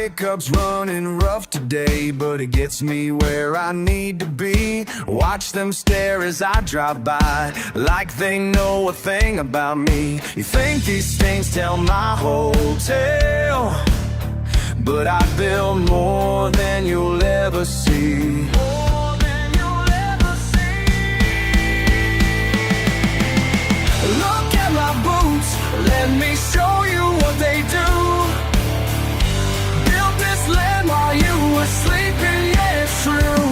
pickup's running rough today, but it gets me where I need to be. Watch them stare as I drive by, like they know a thing about me. You think these things tell my whole tale, but I build more than you'll ever see. Look at my boots, let me show you what they do. Built this land while you were sleeping, yeah, it's true.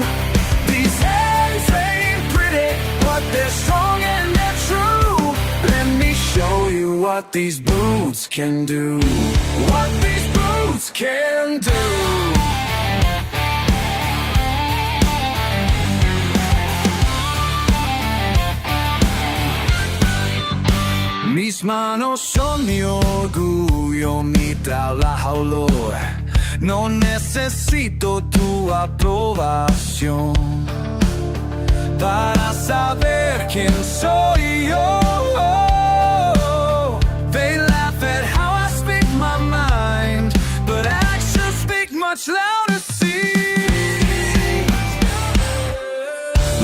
These hands ain't pretty, but they're strong and they're true. Let me show you what these boots can do. What these boots can do. Mis manos son mi orgullo, mi trabajo. No necesito tu aprobación para saber quién soy yo. They laugh at how I speak my mind, but actions speak much louder. See,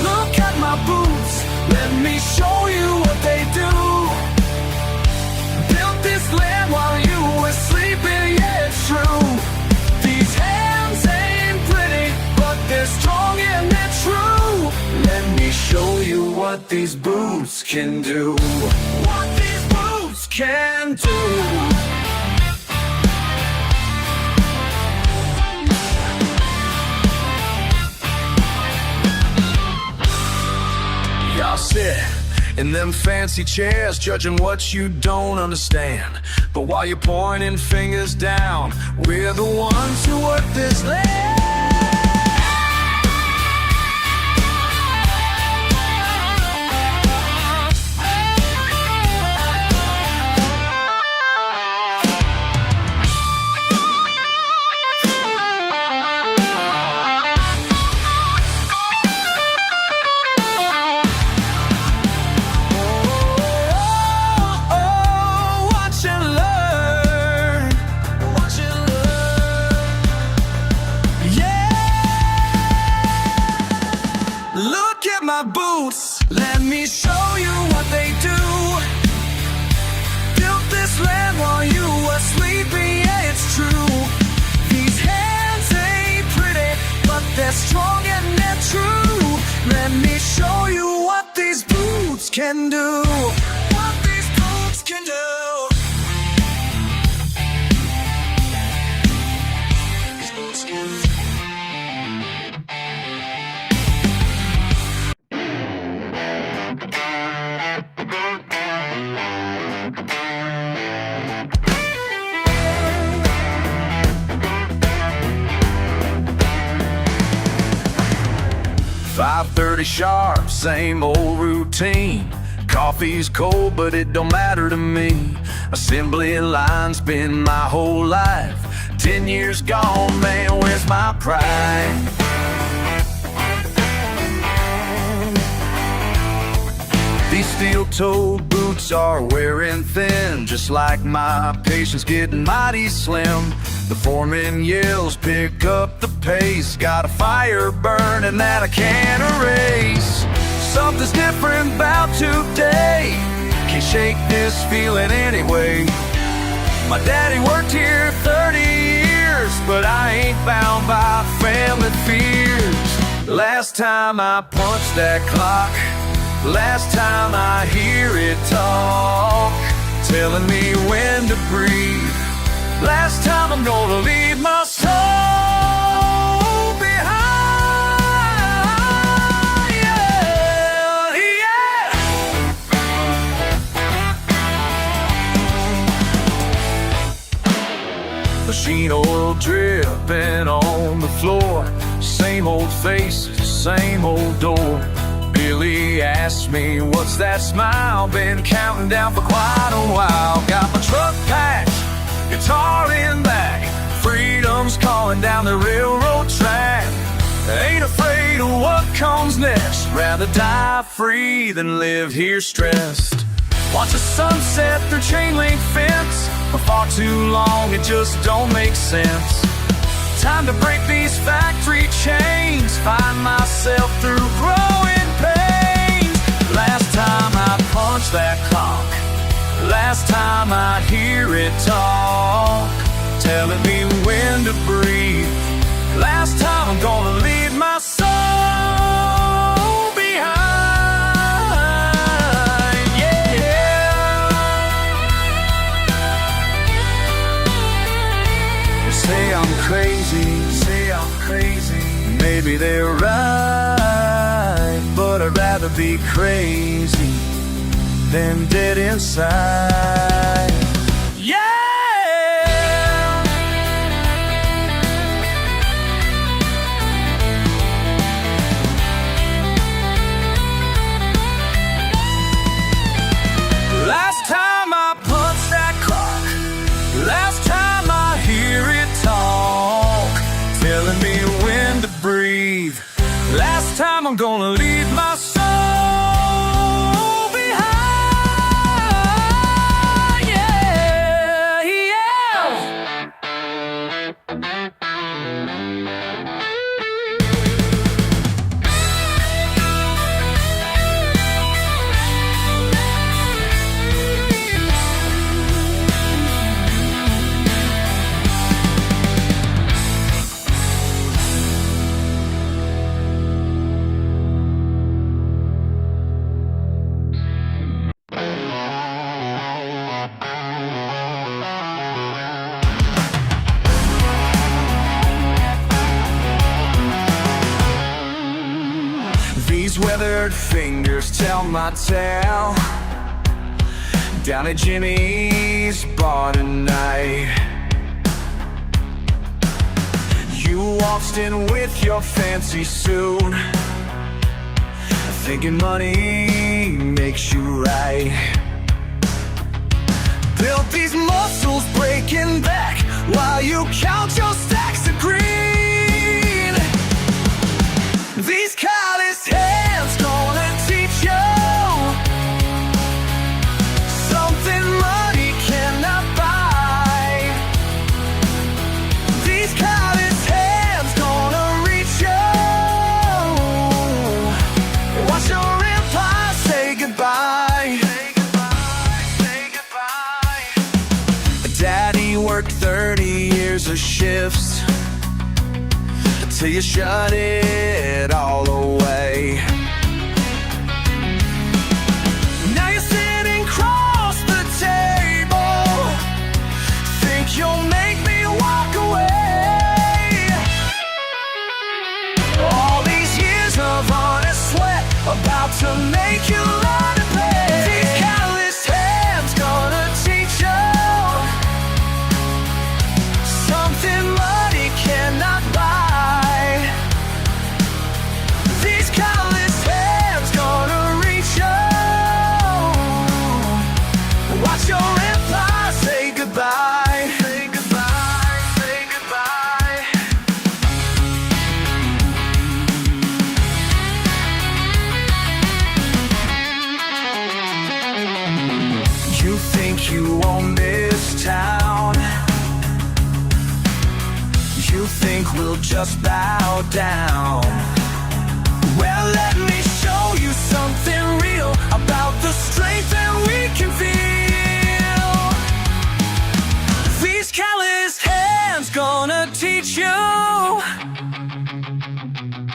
look at my boots, let me show you what they do. Land while you were sleeping, yeah, it's true. These hands ain't pretty, but they're strong and they're true. Let me show you what these boots can do. What these boots can do. Y'all sit in them fancy chairs, judging what you don't understand. But while you're pointing fingers down, we're the ones who work this land. My boots, let me show you what they do. Built this land while you were sleeping, yeah, it's true. These hands ain't pretty, but they're strong and they're true. Let me show you what these boots can do. What these boots can do. These boots can do. 5:30 sharp, same old routine. Coffee's cold, but it don't matter to me. Assembly line's been my whole life. 10 years gone, man, where's my pride? These steel-toed boots are wearing thin, just like my patience getting mighty slim. The foreman yells, pick up the pace. Got a fire burning that I can't erase. Something's different about today. Can't shake this feeling anyway. My daddy worked here 30 years, but I ain't bound by family fears. Last time I punched that clock, last time I hear it talk, telling me when to breathe. Last time I'm gonna leave my soul behind. Yeah, yeah. Machine oil dripping on the floor. Same old faces, same old door. Billy asked me, what's that smile? Been counting down for quite a while. Got my truck packed, guitar in back. Freedom's calling down the railroad track. Ain't afraid of what comes next. Rather die free than live here stressed. Watch the sunset through chain link fence. For far too long it just don't make sense. Time to break these factory chains, find myself through growing pains. Last time I punched that clock, last time I hear it talk, telling me when to breathe. Last time I'm gonna leave my soul behind, yeah. They say I'm crazy, maybe they're right, but I'd rather be crazy than dead inside. Last time I punched that clock, last time I hear it talk, telling me when to breathe. Last time I'm gonna leave my soul behind, yeah, yeah. These weathered fingers tell my tale, down at Jimmy's bar tonight. You waltzed in with your fancy suit, thinking money makes you right. Built these muscles breaking back while you count your stacks of green. These calloused hands gonna teach you something money cannot buy. These calloused hands gonna reach you. Watch your empire say goodbye. Say goodbye, say goodbye. Daddy worked 30 years of shifts till you shut it all away. Now you're sitting across the table, think you'll make me walk away. All these years of honest sweat about to make you learn to pay. These calloused hands gonna teach you something money cannot buy. Watch your empire say goodbye. Say goodbye, say goodbye. You think you own this town, you think we'll just bow down. Well, let me show you something real about the strength that we can feel. These calloused hands gonna teach you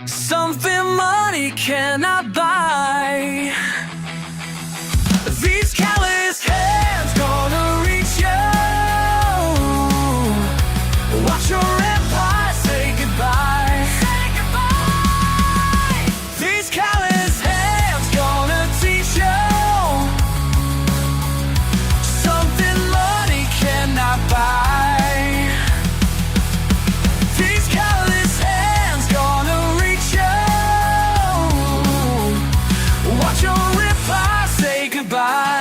something money cannot buy. These calloused hands gonna reach you. Watch your empire say goodbye. Say goodbye. These calloused hands gonna teach you something money cannot buy. These calloused hands gonna reach you. Watch your empire say goodbye.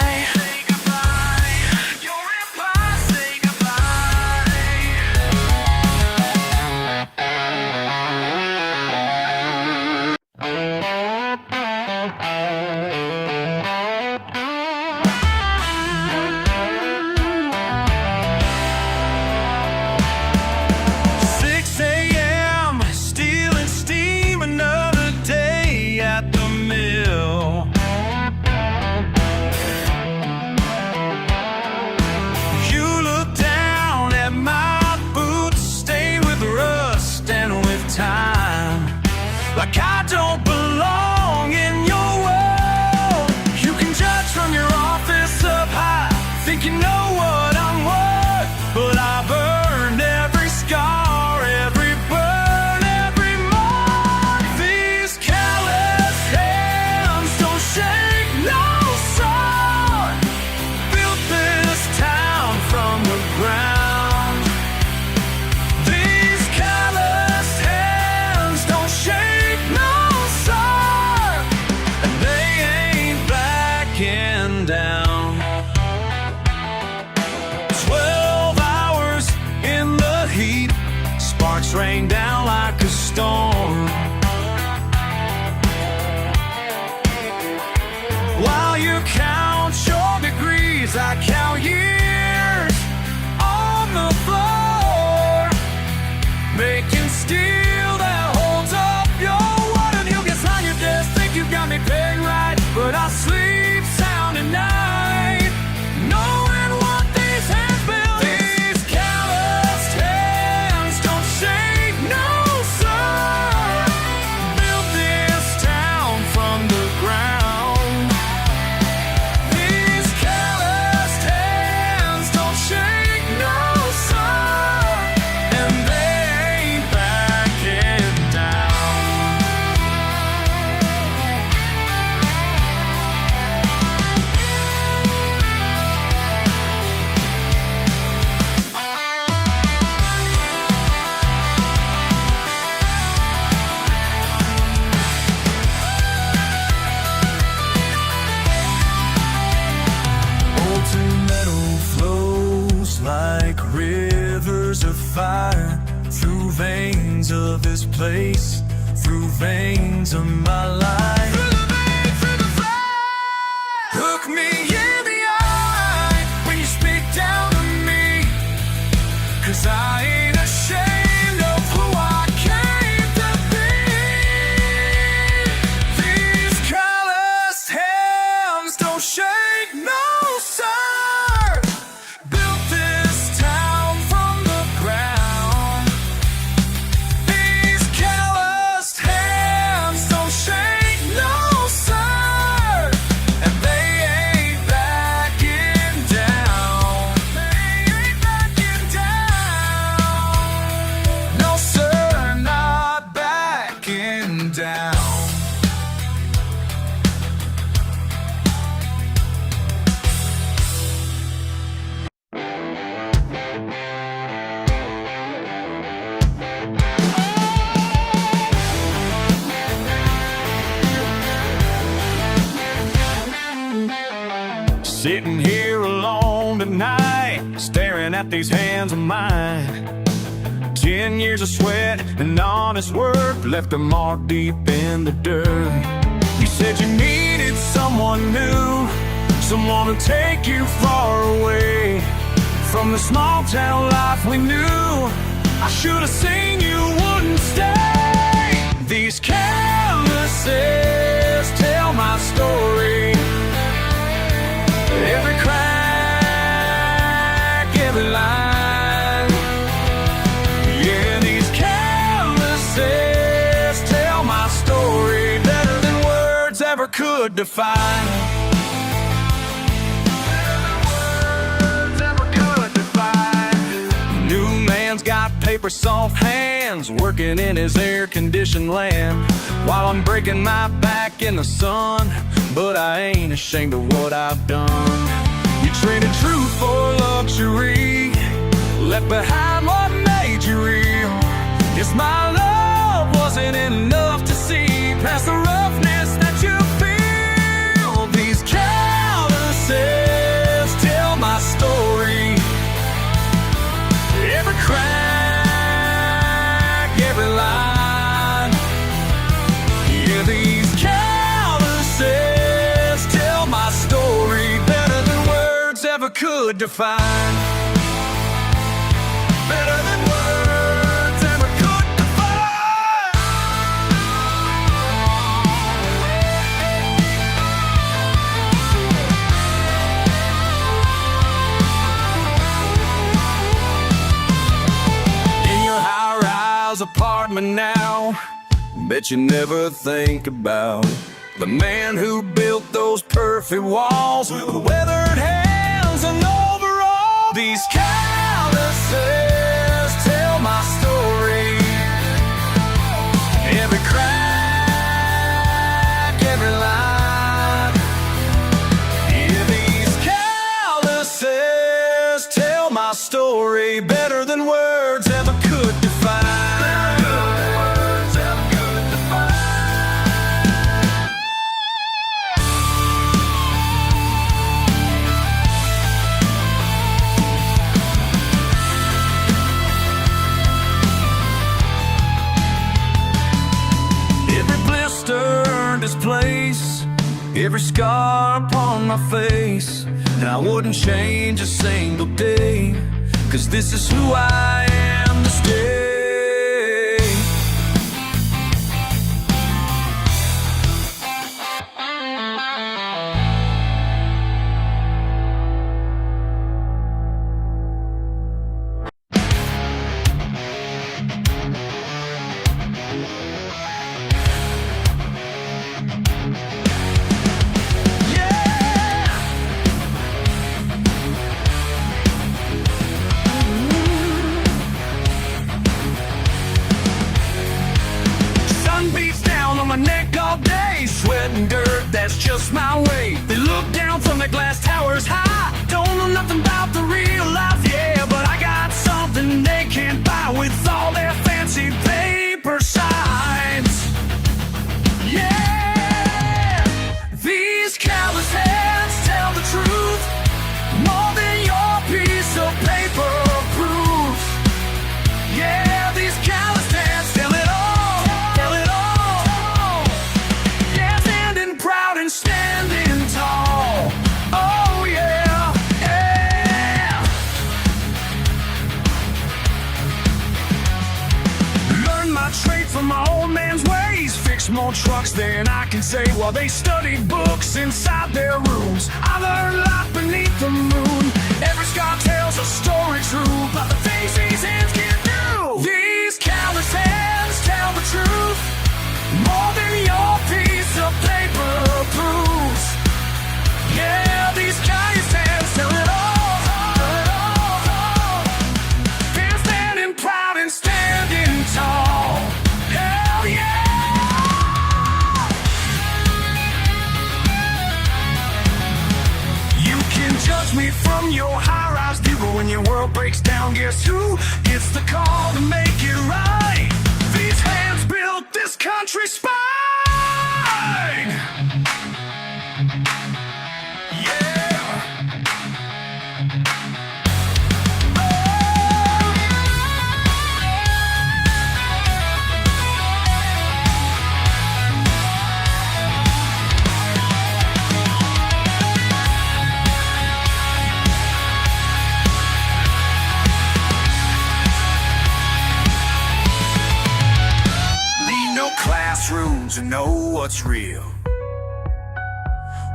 whispers of fire through veins of this place, through veins of my life. Through the veins, through the fire. Look me in the eye when you speak down to me, 'cause I ain't ashamed of who I came to be. These calloused hands don't shake, no sir. Built this town from the ground. These calloused hands don't shake, no sir. And they ain't backing down. They ain't backing down. No sir, not backing down. Sitting here alone tonight, staring at these hands of mine. 10 years of sweat and honest work left a mark deep in the dirt. You said you needed someone new, someone to take you far away from the small town life we knew. I should have seen you wouldn't stay. These canvases tell my story. Every crack, every line. Yeah, these canvases tell my story better than words ever could define. Better than words ever could define. New man's got paper soft hands, working in his air-conditioned land, while I'm breaking my back in the sun. But I ain't ashamed of what I've done. You traded truth for luxury, left behind what made you real. Yes, my love wasn't enough to see past the roughness that you feel. These calluses tell my story. Every crack, every line. Yeah, these calluses tell my story better than words ever could define. Better than words ever could define. In your high-rise apartment now, bet you never think about the man who built those perfect walls with weathered hands and overall. These calluses tell my story. Every crack, every line. Yeah, these calluses tell my story better than words ever could define. This place, every scar upon my face, and I wouldn't change a single day, 'cause this is who I am to stay. Sweating dirt, that's just my way. They look down from the glass towers high, don't know nothing about the real life, yeah. But I got something they can't buy with all their fancy paper signs. Yeah, these callous hands tell the truth, more than your piece of paper proves. trucks, then I can say while they studied books inside their rooms. I learned life beneath the moon. Every scar tells a story true about the things these hands can do. These callous hands tell the truth, more than your piece of paper proves. Yeah, these callous hands tell it all. They're standing proud and standing tall. Hell yeah! Judge me from your high-rise view, but when your world breaks down, guess who gets the call to make it right? These hands built this country spine. Yeah. Classrooms to know what's real,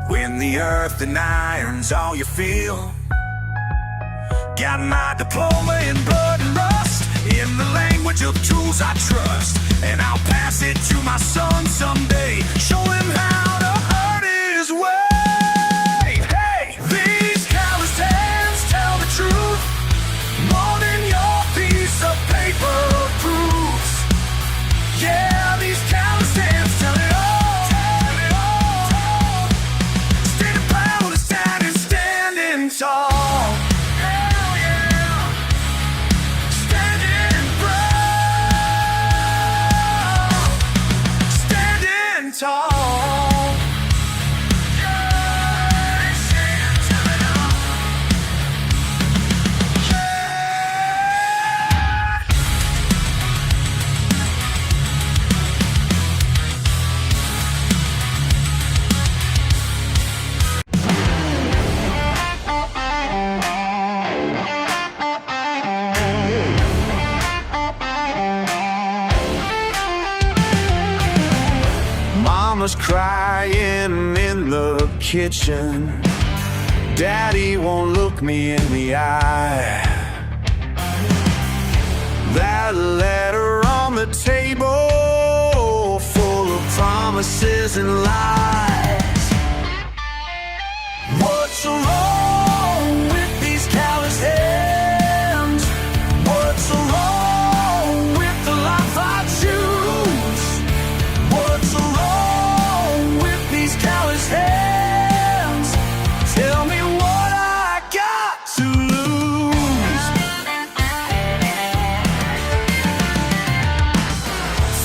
when the earth and iron's all you feel. Got my diploma in blood and rust, in the language of tools I trust, and I'll pass it to my son someday, show him how to earn his way. Hey, these calloused hands tell the truth, more than your piece of paper proves. Yeah, these callous hands tell it all. Standing proud and standing tall. Hell yeah. Standing proud, standing tall. Yeah, tell it all. Mama's crying in the kitchen, Daddy won't look me in the eye. That letter on the table, full of promises and lies. What's wrong with these callous hands? What's wrong with the life I choose? What's wrong with these callous hands? Tell me what I got to lose.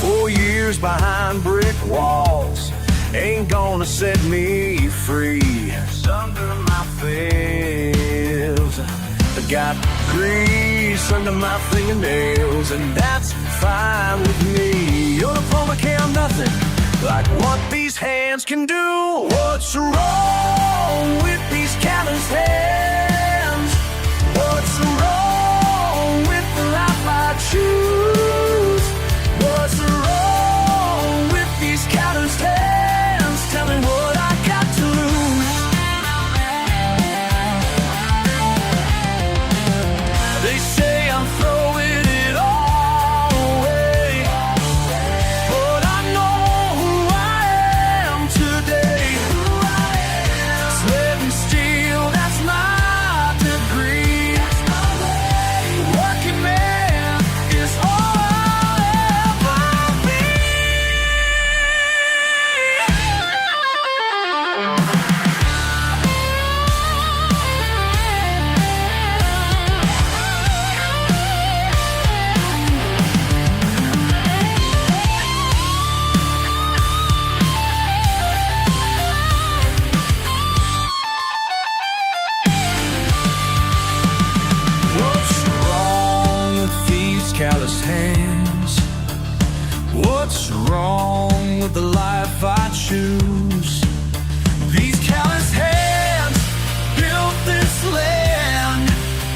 4 years behind brick walls ain't gonna set me free. Under my fails, I got grease under my fingernails, and that's fine with me. Your diploma can't nothing like what these hands can do. What's wrong with these callous hands? What's wrong with the life I choose? What's wrong with these callous hands? Tell me what I got to lose. They say I'm throwing it all away, but I know who I am today. Slave and steel, that's my degree. Working man is all I'll ever be. What's wrong with these callous hands? What's wrong with the life I choose? These callous hands built this land,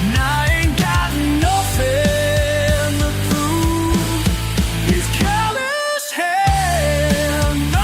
and I ain't got nothing to prove. These callous hands,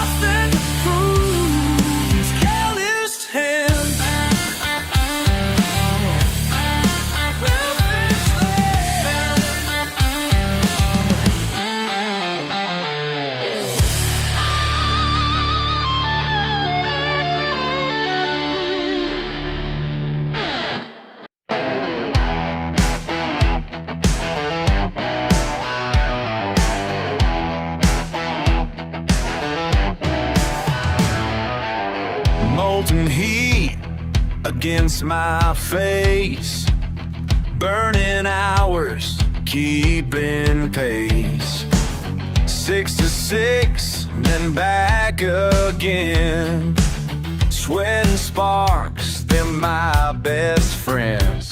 against my face, burning hours, keeping pace. 6 to 6, then back again. Sweating sparks, they're my best friends.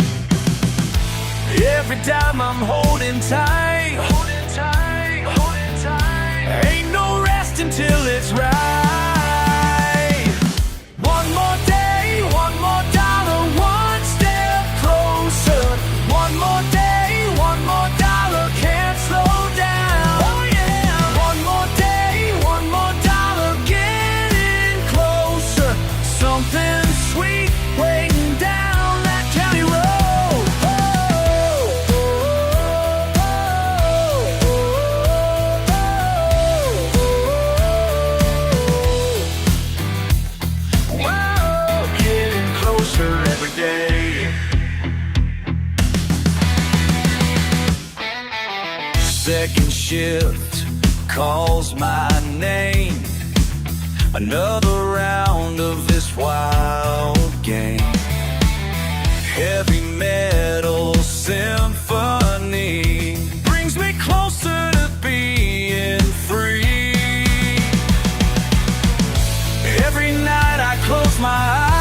Every time I'm holding tight, holding tight, holding tight. Ain't no rest until it's right. One more day, one more dollar, one step closer. One more day, one more dollar, can't slow down. Oh yeah. One more day, one more dollar, getting closer. Something sweet waiting down that county road. Second shift calls my name. Another round of this wild game. Heavy metal symphony brings me closer to being free. Every night I close my eyes,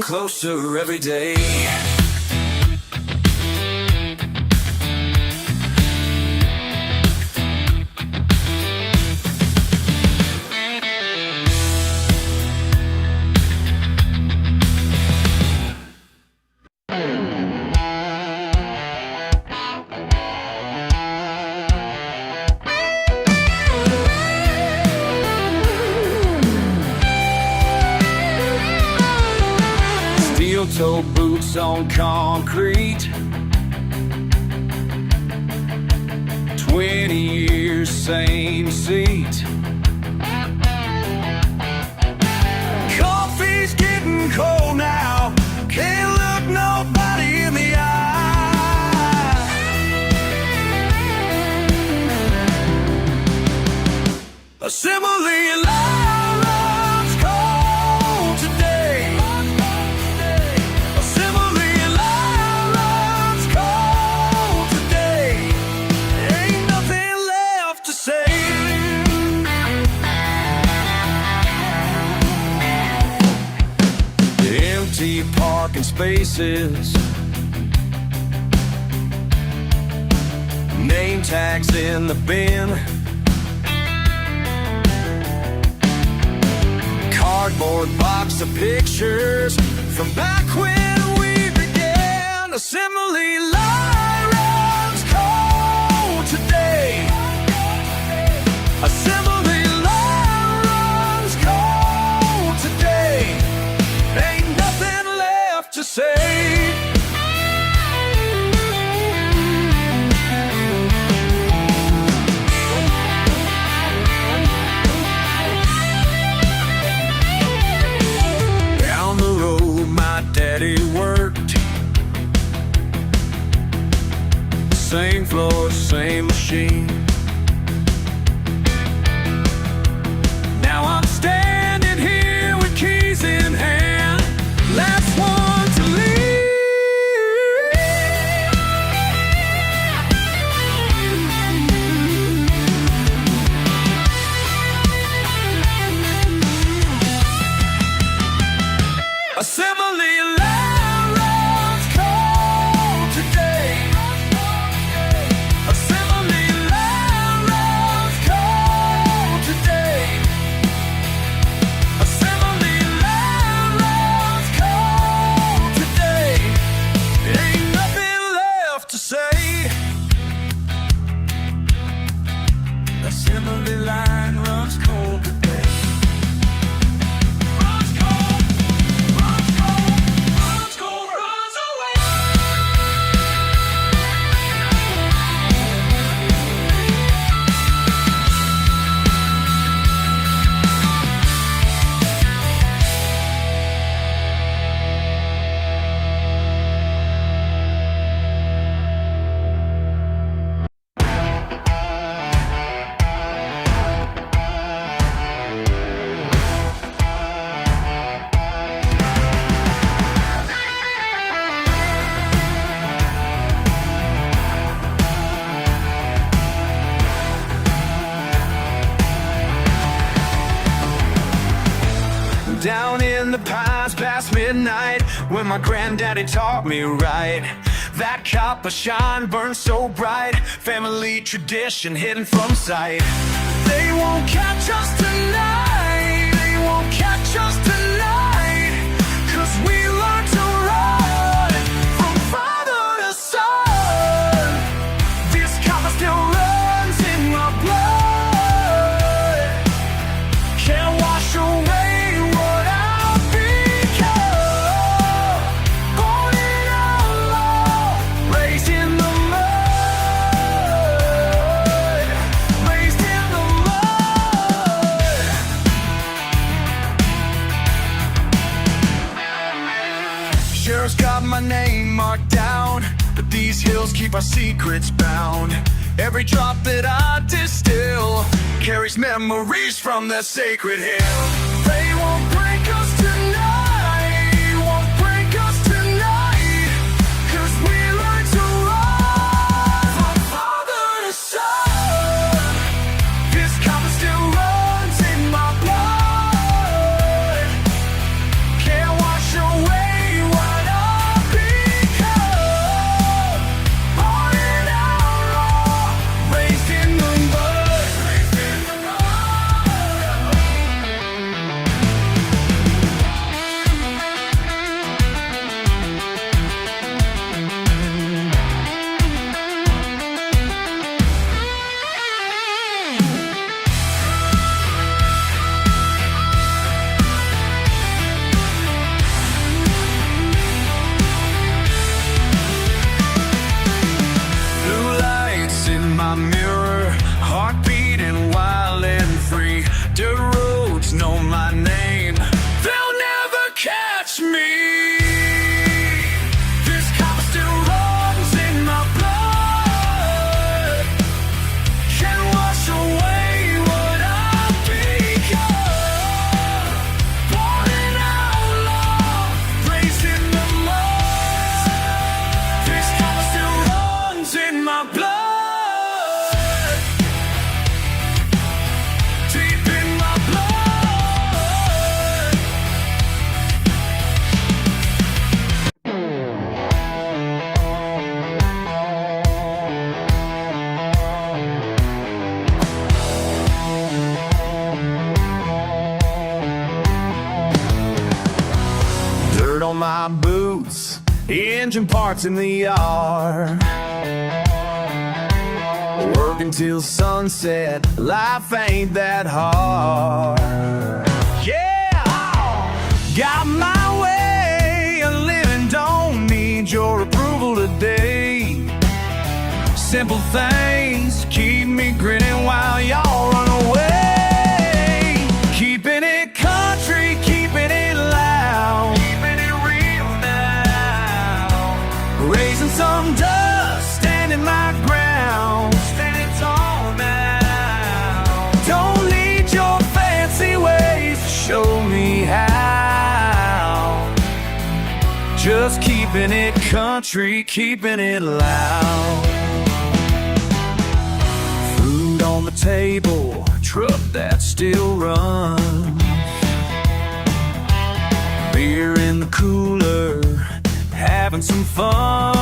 closer every day. Toe boots on concrete, 20 years, same seat. Coffee's getting cold now, can't look nobody in the eye. A simile line runs cold today. Parking spaces, name tags in the bin, cardboard box of pictures from back when we began. A simile line runs cold today. A simile line runs cold today. Ain't nothing left to say. Down the road my daddy worked, same floor, same machine. down in the pines past midnight, when my granddaddy taught me right. That copper shine burns so bright, family tradition hidden from sight. They won't catch us tonight, they won't catch us tonight, 'cause we learn to run from father to son. This copper still runs in my blood, can't wash away what I've become. Born an outlaw, raised in the mud, raised in the mud. Sheriff's got my name marked down, but these hills keep our secrets bound. Every drop that I distill carries memories from that sacred hill. They won't break us tonight, won't break us tonight, 'cause we learn to run from father to son. This copper still runs in my blood, can't wash away what I've become. Born an outlaw, raised in the mud, raised in the blue lights in my mirror, heart beating wild and free. Dirt roads know my name, they'll never catch me. This copper still runs in my blood, can't wash away what I've become. Born an outlaw, raised in the mud. This copper still runs in my blood, deep in my blood. Dirt on my boots, engine parts in the yard. Working till sunset, life ain't that hard. Yeah, got my way of living, don't need your approval today. Simple things keep me grinning while y'all run away. Keeping it country, keeping it loud, keeping it real now. Raising some dust, standing my ground, standing tall now. Don't need your fancy ways to show me how. Just keeping it country, keeping it loud. Food on the table, truck that still runs, beer in the cooler, having some fun.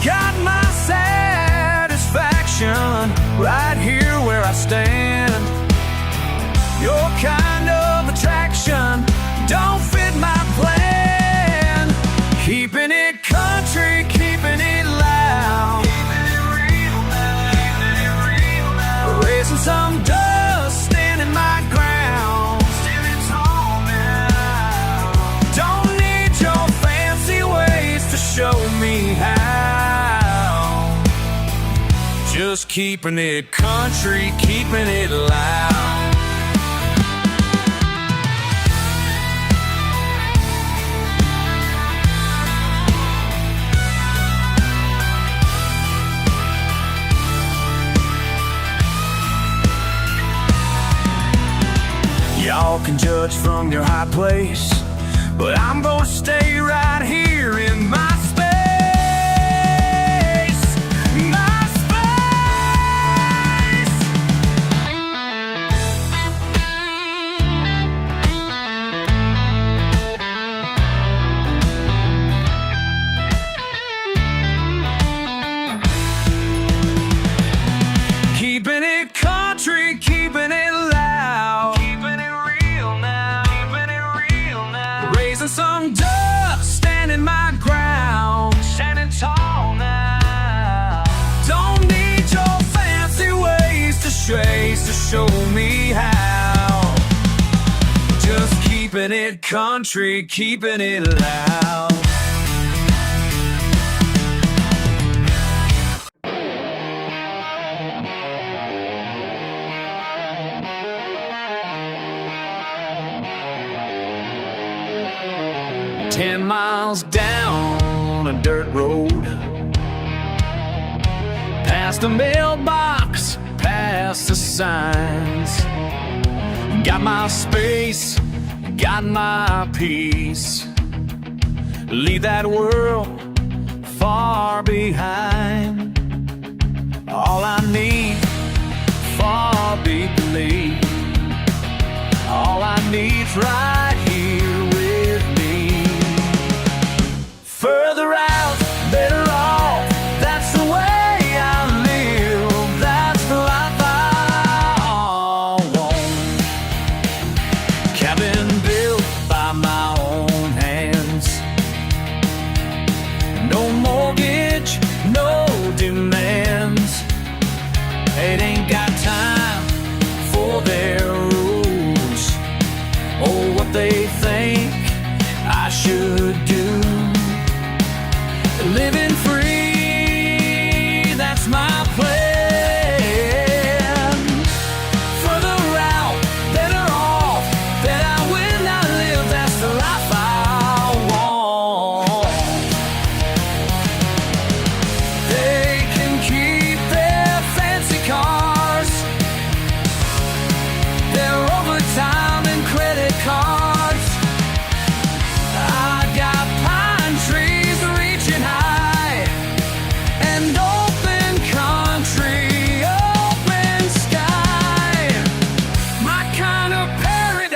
Got my satisfaction right here where I stand. Your kind of attraction don't fit my plan. Keeping it country, keeping it loud, keeping it real now, keeping it real now. Raising some dust, standing my ground, standing tall now. Don't need your fancy ways to show me how. Just keeping it country, keeping it loud. Y'all can judge from your high place, but I'm gonna stay right here in my space. My space. trace to show me how. Just keeping it country, keeping it loud. 10 miles down a dirt road, past a mailbox, past the signs. Got my space, got my peace. Leave that world far behind. All I need, far believe. All I need's right here with me. Further out, better off, that's the way I live. That's the life I want. Cabin built by my own hands. No mortgage, no demands. It ain't got time for their rules or what they think I should do. Living free, that's my plan. Further out, better off, that I will not live. That's the life I want. They can keep their fancy cars, their overtime and credit cards. I got pine trees reaching high and open country, open sky. My kind of paradise.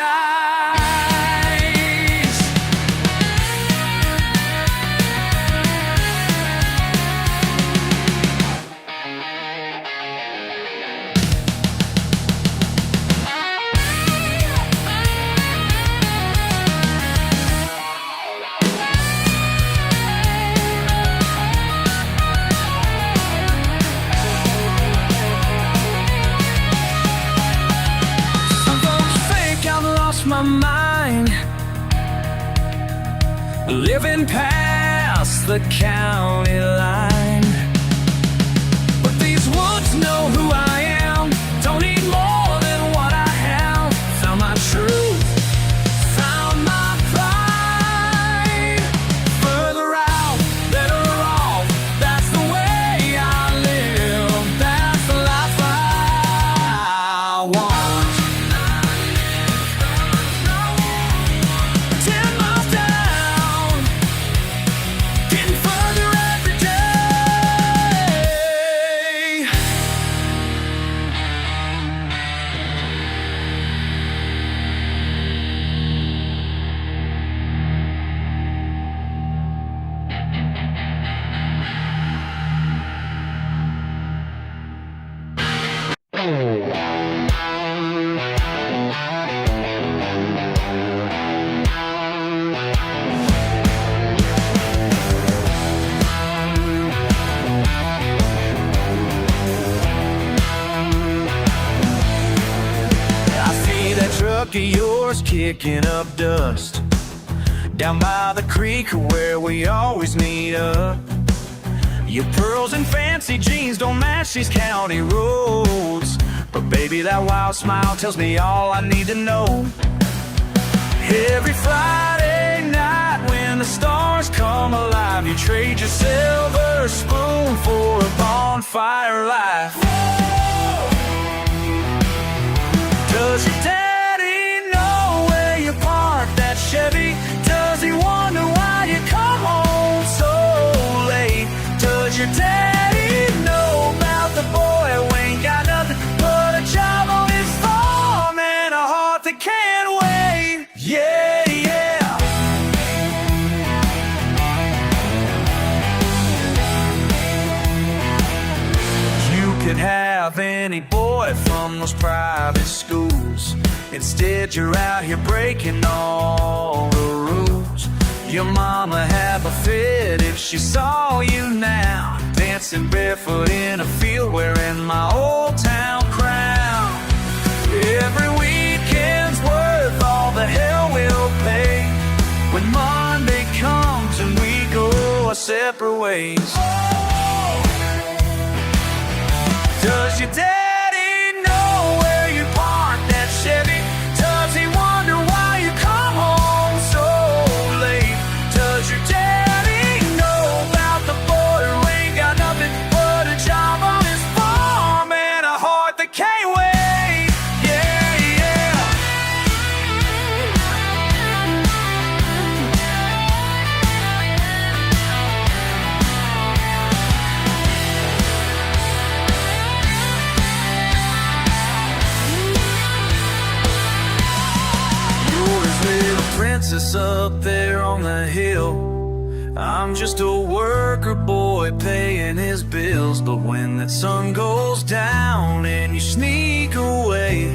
Some folks think I've lost my mind, living past the county line. But these woods know who I am. Don't need more than what I have. Found my truth, found my pride. Further out, better off, that's the way I live. That's the life I want. 10 miles down, getting further every day. I see that truck of yours kicking up dust down by the creek where we always meet up. Your pearls and fancy jeans don't match these county roads, but baby, that wild smile tells me all I need to know. Every Friday night when the stars come alive, you trade your silver spoon for a bonfire life. Does your daddy know where you parked that Chevy? Does he wonder why you come home so late? Does your daddy know about the boy who ain't got nothing but a job on his farm and a heart that can't wait? Yeah, yeah. You could have any boy from those private schools. Instead, you're out here breaking all the rules. Your mama have a fit if she saw you now, dancing barefoot in a field wearing my old town crown. ways. Does your daddy know where you parked that Chevy? Does he wonder why you come home so late? Does your daddy know about the boy who ain't got nothing but a job on his farm and a heart that can't wait? Yeah, yeah. You're his little princess up there on the hill. I'm just a worker boy paying his bills. But when that sun goes down and you sneak away,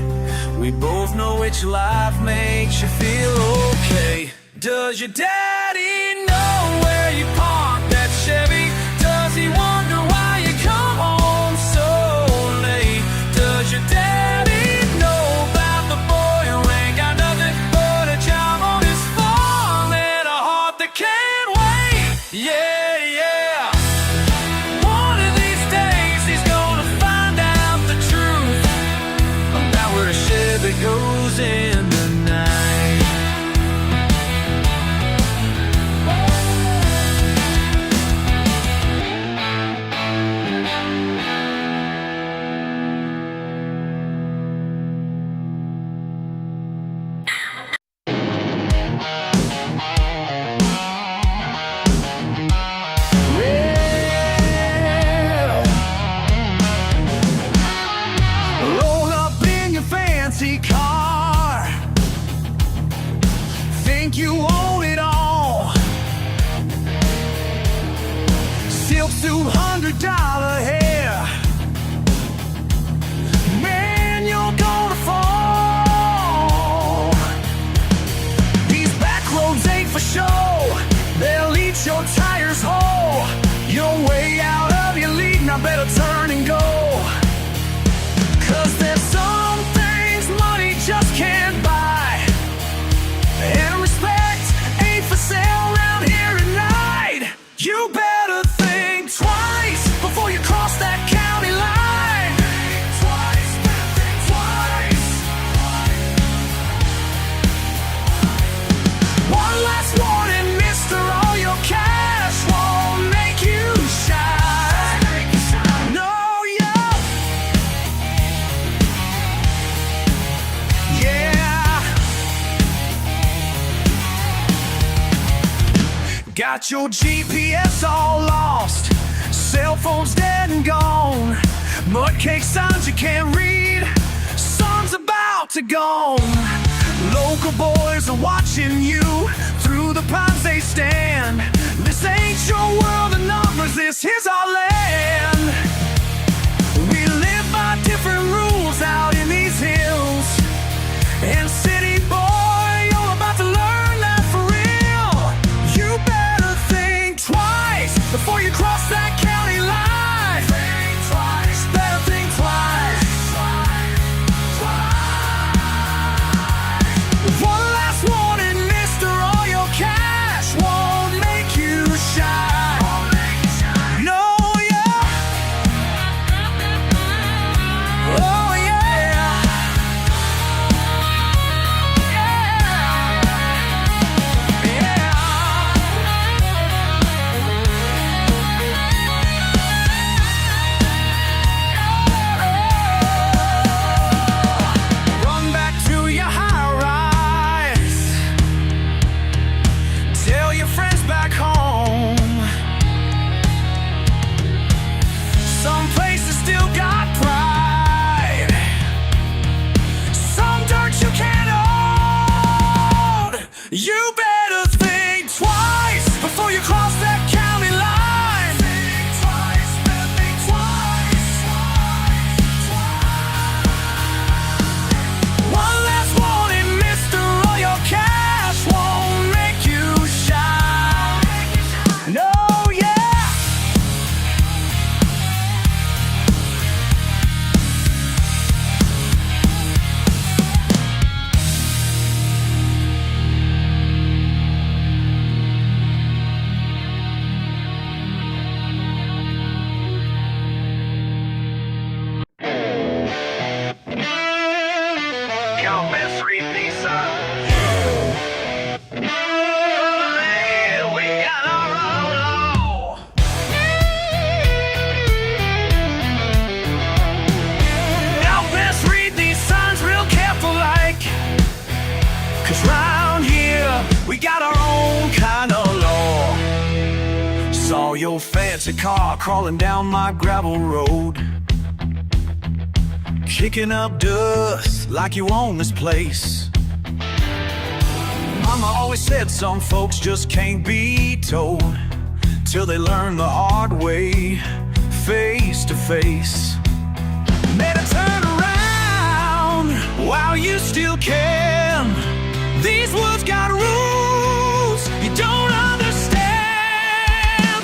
we both know which life makes you feel okay. Does your daddy know where you parked that Chevy? Does he wonder why you come home so late? Does your daddy know about the boy who ain't got nothing but a job on his farm and a heart that can't wait? Yeah, yeah. One of these days he's gonna find out the truth about where a Chevy goes in the night. Roll up in your fancy car, think you own it all. Silk $200 hair, man, you're gonna fall. These back roads ain't for show, they'll eat your tires whole. You're way out of your league, now better turn and go. 'Cause there's some things money just can't buy, and respect ain't for sale around here at night. You better think twice before you cross that county line. Think twice, think twice. One last warning, mister, all your cash won't make you shine. No, yeah. Yeah. Got your GPS all lost, cell phone's dead and gone, mudcake signs you can't read, sun's about to gone. Local boys are watching you, through the pines they stand. This ain't your world of numbers, this here's our land. We live by different rules out in these hills, and city boy, you're about to learn that for real. You better think twice before you cross that county line. Think twice, better think twice. One last warning, mister, all your cash won't make you shine. No, yeah. Saw your fancy car crawling down my gravel road, kicking up dust like you own this place. Mama always said some folks just can't be told till they learn the hard way, face to face. Made a turn around while you still can. These woods got rules you don't understand.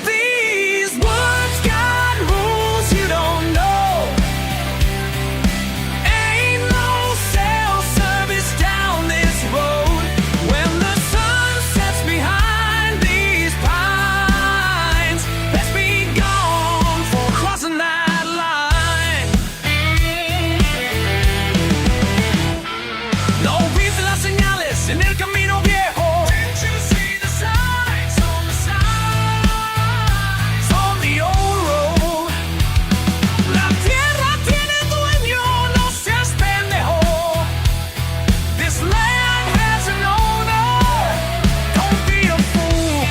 These woods got rules you don't know. Ain't no cell service down this road. When the sun sets behind these pines, let's be gone for crossing that line. No visa, las señales en el camino viejo. Didn't you see the signs on the sides on the old road? La tierra tiene dueño, no seas pendejo. This land has an owner, don't be a fool.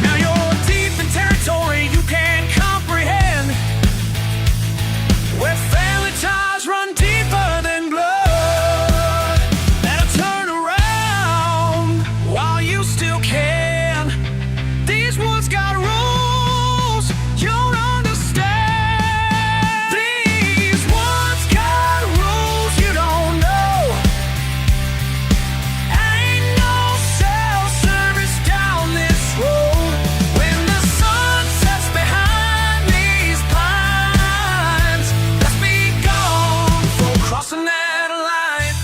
Now you're deep in territory you can't comprehend, where family ties run deeper than blood. Now turn around while you still can. These woods got rules you don't understand. These woods got rules you don't know. Ain't no cell service down this road. When the sun sets behind these pines, let's be gone for crossing that line.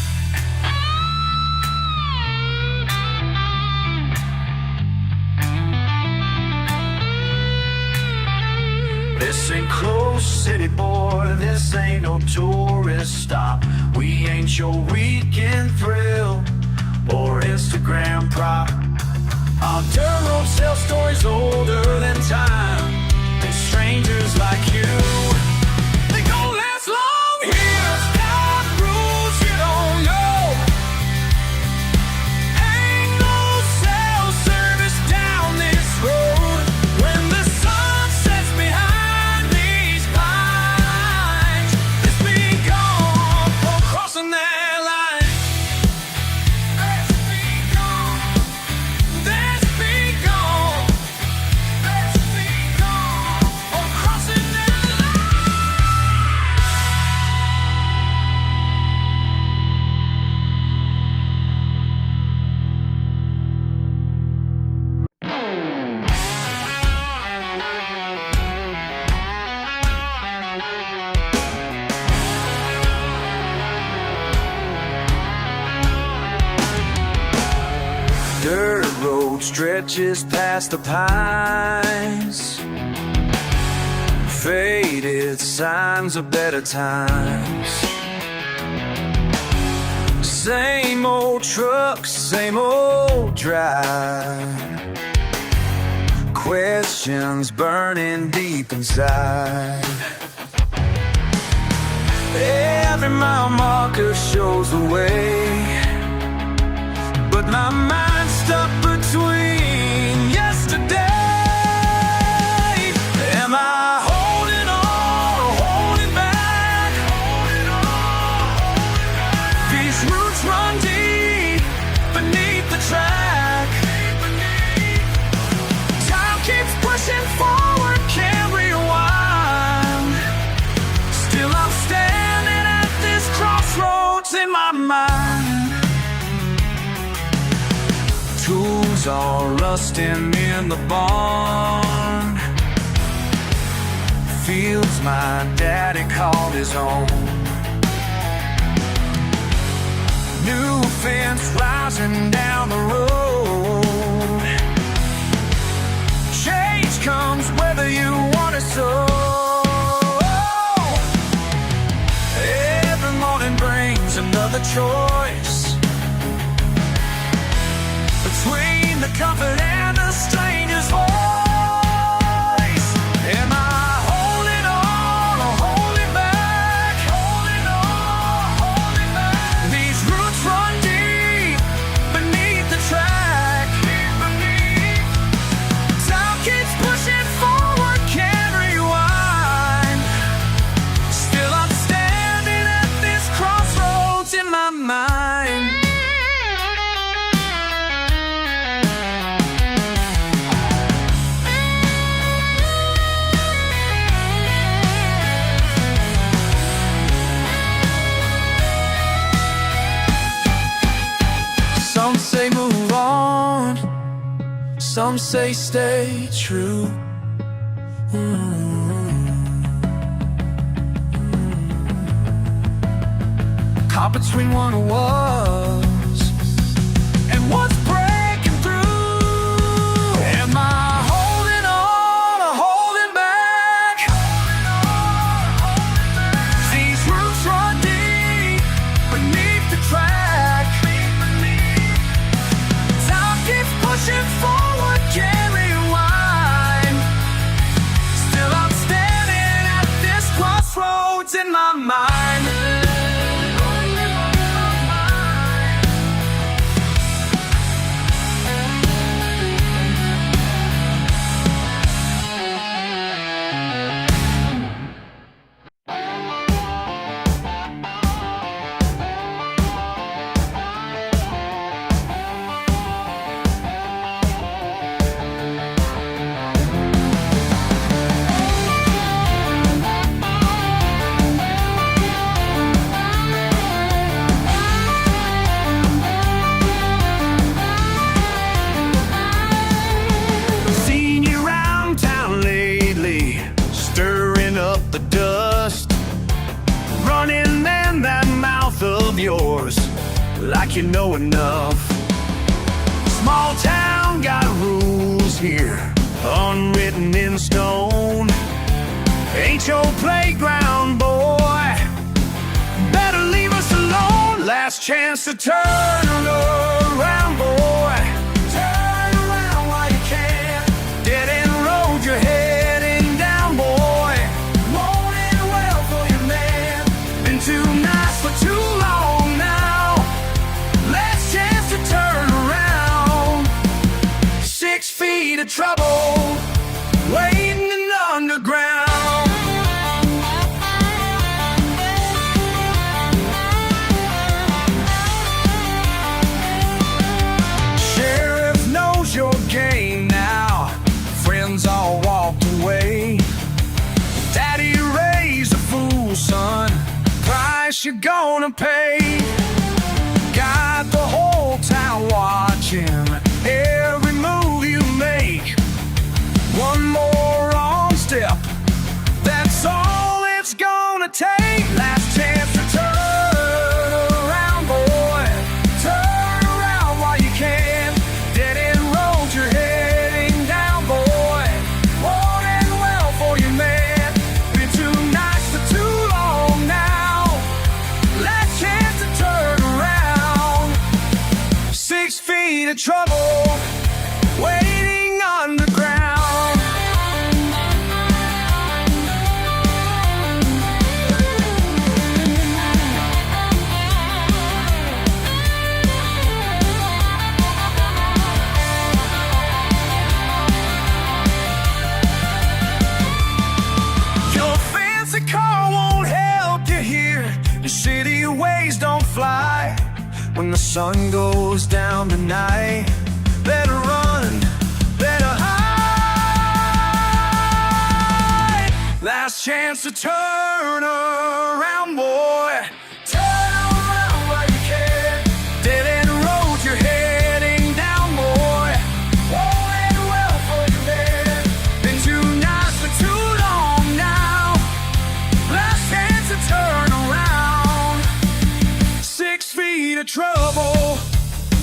This ain't close city, boy, this ain't no tourist stop. We ain't your weekend thrill or Instagram prop. Our dirt roads tell stories older than time, and strangers like you, they gon' last long here. Got rules you don't know. Ain't no cell service down this road. When the sun sets behind these pines, let's be gone for crossing that line. Let's be gone. Let's be gone. Let's be gone for crossing that dirt road stretches past the pines, faded signs of better times. Same old trucks, same old drive, questions burning deep inside. Every mile marker shows the way, but my mind's stuck between yesterday. Am I holding on or holding back? These roots run deep beneath the track. Time keeps pushing forward, can't rewind. Still I'm standing at this crossroads in my mind. Tools are rusting in the barn, fields my daddy called his own. New fence rising down the road. Change comes whether you want it so. Every morning brings another choice, between the comfort and the stranger's voice. Am I holding on or holding back? Holding on, holding back. These roots run deep beneath the track. Deep beneath some say stay true. Caught between what was and what's breaking through. Am I holding on or holding back? These roots run deep beneath the track. Time keeps pushing forward, can't rewind. Still I'm standing at this crossroads in my mind. Yours, like you know enough. Small town got rules here, unwritten in stone. Ain't your playground, boy. Better leave us alone. Last chance to turn around, boy. Turn around while you can. Dead end road you're heading down, boy. Moaning well for your man. Been too nice for too long. Turn around. 6 feet of trouble waiting in the underground. Sheriff knows your game now. Friends all walked away. Daddy raised a fool, son. Price you're gonna pay. Got the whole town watching every move you make. One more wrong step, that's all it's gonna take. Last chance to turn around, boy. Turn around while you can. Dead end road you're heading down, boy. Wanting well for your man. Been too nice for too long now. Last chance to turn around. 6 feet of trouble waiting underground. Your fancy car won't help you here. Your city ways don't fly. When the sun goes down tonight, better run, better hide. Last chance to turn around, boy. Turn around while you can. Dead end road you're heading down, boy. Wanting well for your man. Been too nice for too long now. Last chance to turn around. 6 feet of trouble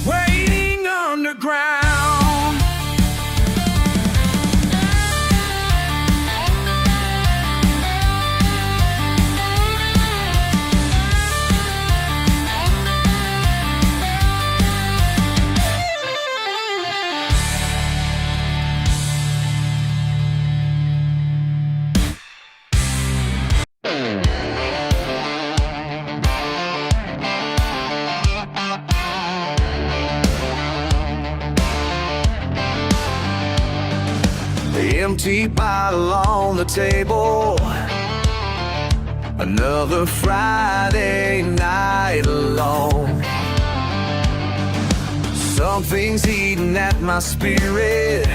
waiting underground. Empty bottle on the table. Another Friday night alone. Something's eating at my spirit.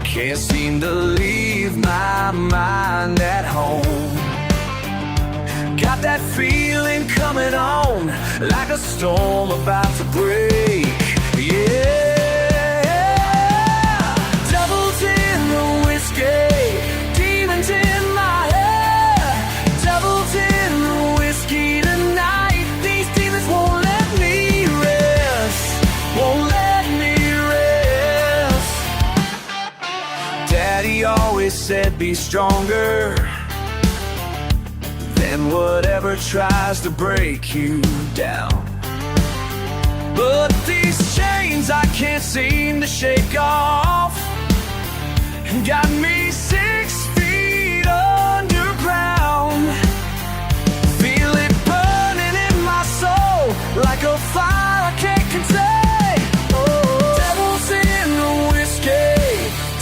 Can't seem to leave my mind at home. Got that feeling coming on, like a storm about to break. Yeah. it be stronger than whatever tries to break you down. But these chains I can't seem to shake off got me 6 feet underground. Feel it burning in my soul like a fire I can't contain. Oh, devils in the whiskey,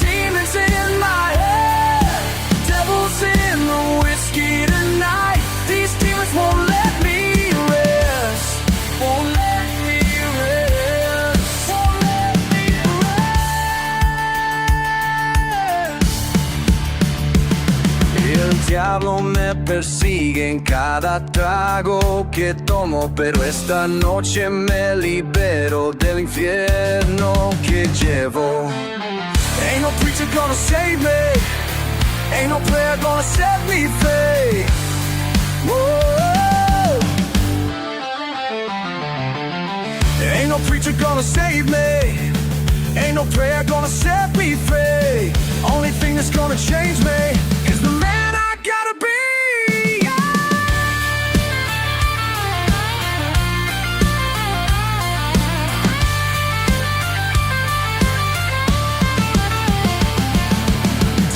demons in my head. Devils in the whiskey tonight. These demons won't let me rest. Won't let me rest. Won't let me rest. El diablo me persigue en cada trago que tomo, pero esta noche me libero del infierno que llevo. Ain't no preacher gonna save me, ain't no prayer gonna set me free. Whoa. Ain't no preacher gonna save me, ain't no prayer gonna set me free. Only thing that's gonna change me is the man I gotta be.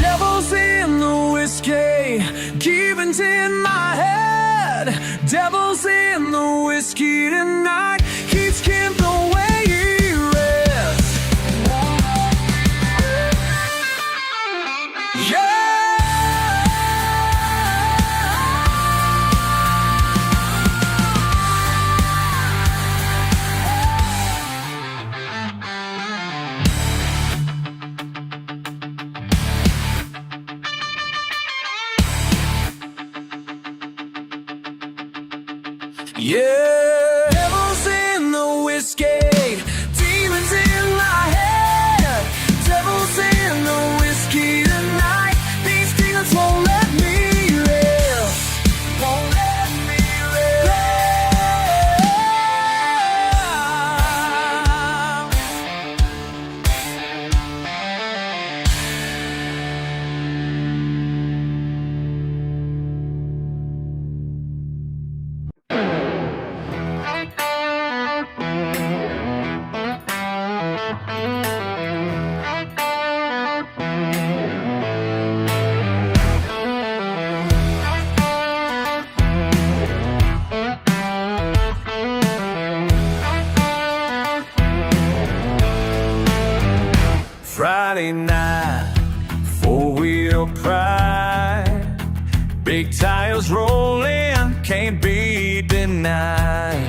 Devils in the whiskey, demons in my head. Devils in the whiskey tonight. Keeps him the way he rests. Yeah. Yeah, devils in the whiskey, demons in my head. Devils in the whiskey tonight. These demons won't let me rest. Won't let me Friday night, four-wheel pride. Big tires rolling, can't be denied.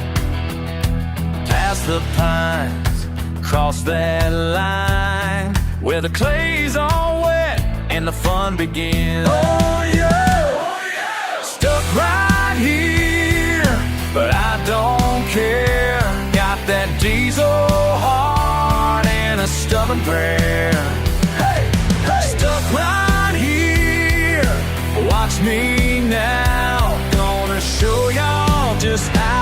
Past the pines, cross that line, where the clay's all wet and the fun begins. Oh yeah, oh, yeah. Stuck right here, but I don't care. Got that diesel heart and a stubborn prayer. Hey, hey. Stuck right here, watch me now. Gonna show y'all just how.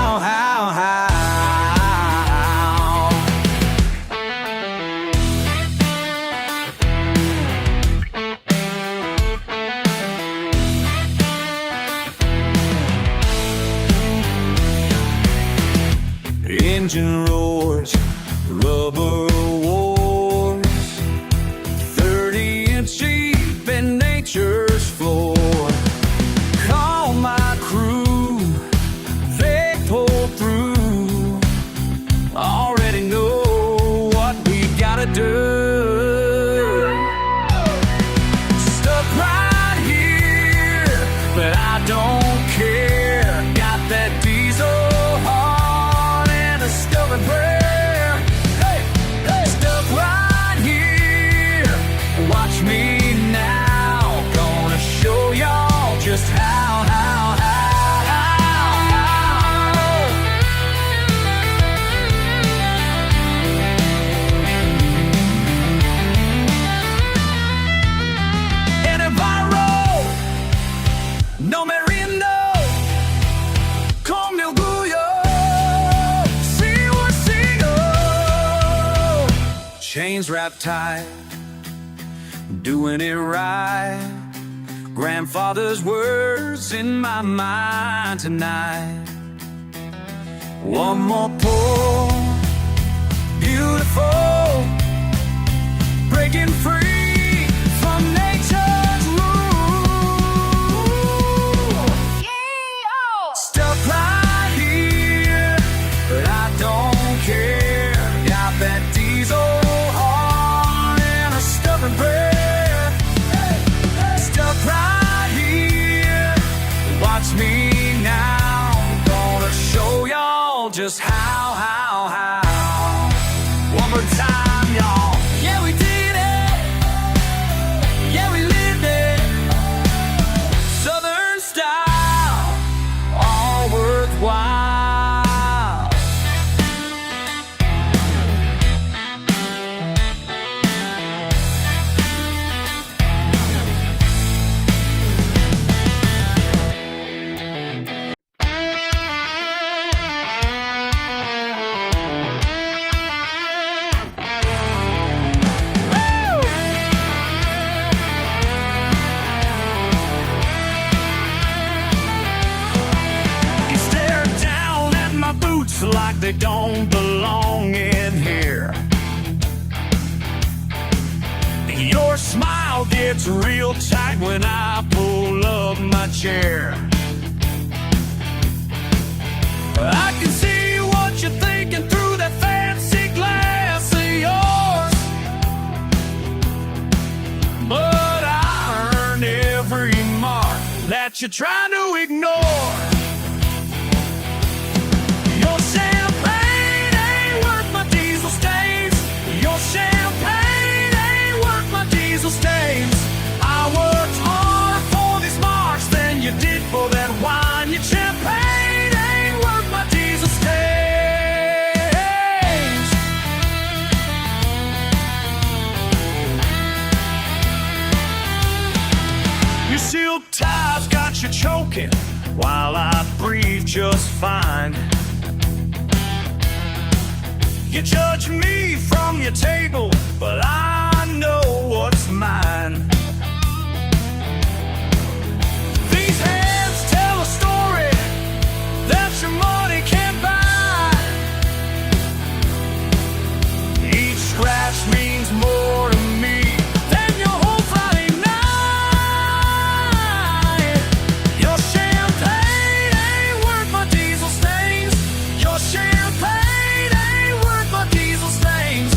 Engine roars, rubber wars, 30-inch Jeep in nature's floor. Call my crew, they pull through. Already know what we gotta do. Stuck right here, but I don't care. Got that diesel heart and a stubborn prayer. Hey, hey. Stuck right here, watch me now. Gonna show y'all just how. And if I roll, no me rindo, con mi orgullo, sigo. Chains wrapped tight, doing it right. grandfather's words in my mind tonight. One more pull, beautiful, breaking free from nature's rule. Yeah. Stuck right here, but I don't care. Got that diesel heart and a stubborn breath. Stuck right here, watch me now. Gonna show y'all just how. One more time, y'all. Yeah, we did it. Yeah, we lived it. Southern style, all worthwhile. Like they don't belong in here. Your smile gets real tight when I pull up my chair. I can see what you're thinking through that fancy glass of yours, but I earned every mark that you're trying to ignore. Your champagne ain't worth my diesel stains. Your champagne ain't worth my diesel stains. I worked harder for these marks than you did for that wine. Your champagne ain't worth my diesel stains. Your silk ties got you choking while I breathe just fine. You judge me from your table, but I know what's mine. These hands tell a story that your money can't buy. Each scratch means more to me than your whole Friday night. Your champagne ain't worth my diesel stains. Your champagne ain't worth my diesel stains.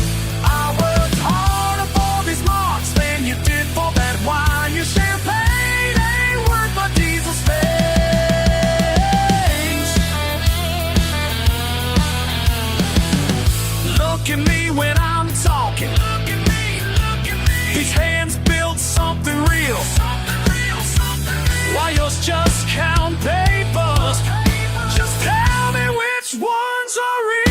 I worked harder for these marks than you did for that wine. Your champagne ain't worth my diesel stains. Look at me when I'm talking. Look at me, look at me. These hands built something real. Something real, something real. While yours just count papers. Just tell me which ones are real.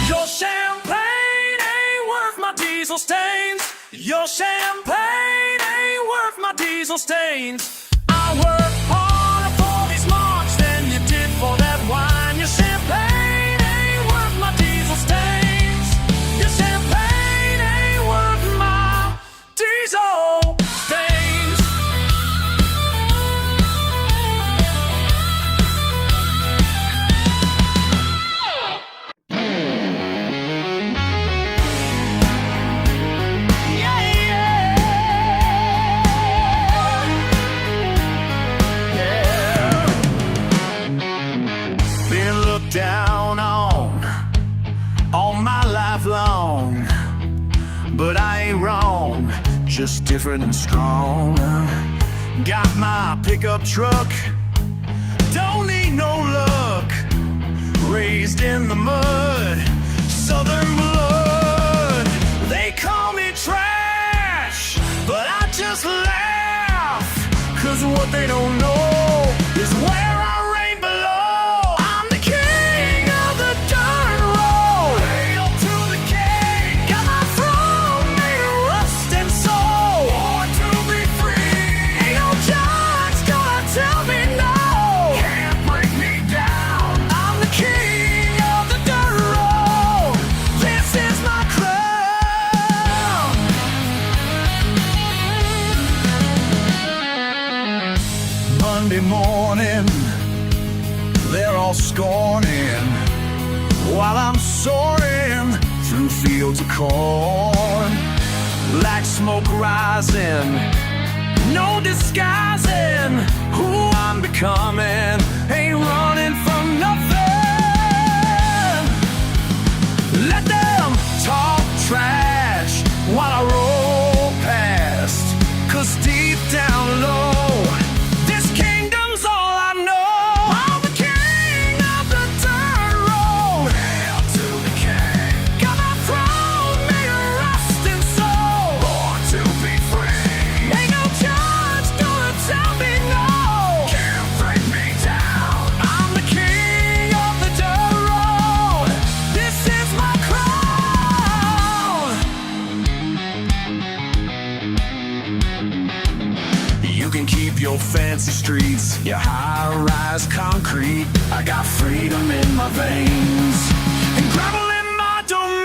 Your champagne ain't worth my diesel stains. Your champagne ain't worth my diesel stains. I work harder for these marks than you did for that wine. Your champagne ain't worth my diesel stains. Your champagne ain't worth my diesel stains. Been looked down on all my life long, but I ain't wrong, just different and strong. Got my pickup truck, don't need no luck. Raised in the mud, southern blood. They call me trash, but I just laugh, 'cause what they don't know is where I reign below. I'm the king of the fields of corn. Like smoke rising, no disguising who I'm becoming. Ain't running from nothing. Let them talk trash while I roll past, 'cause deep down low, this kingdom's all I know. I'm the king of the dirt road. Hail to the king. Got my throne made of rust and soul. Born to be free. Ain't no judge gonna tell me no. Can't break me down. I'm the king of the dirt road. This is my crown. You can keep your fancy streets, your high-rise concrete. I got freedom in my veins and gravel in my domain.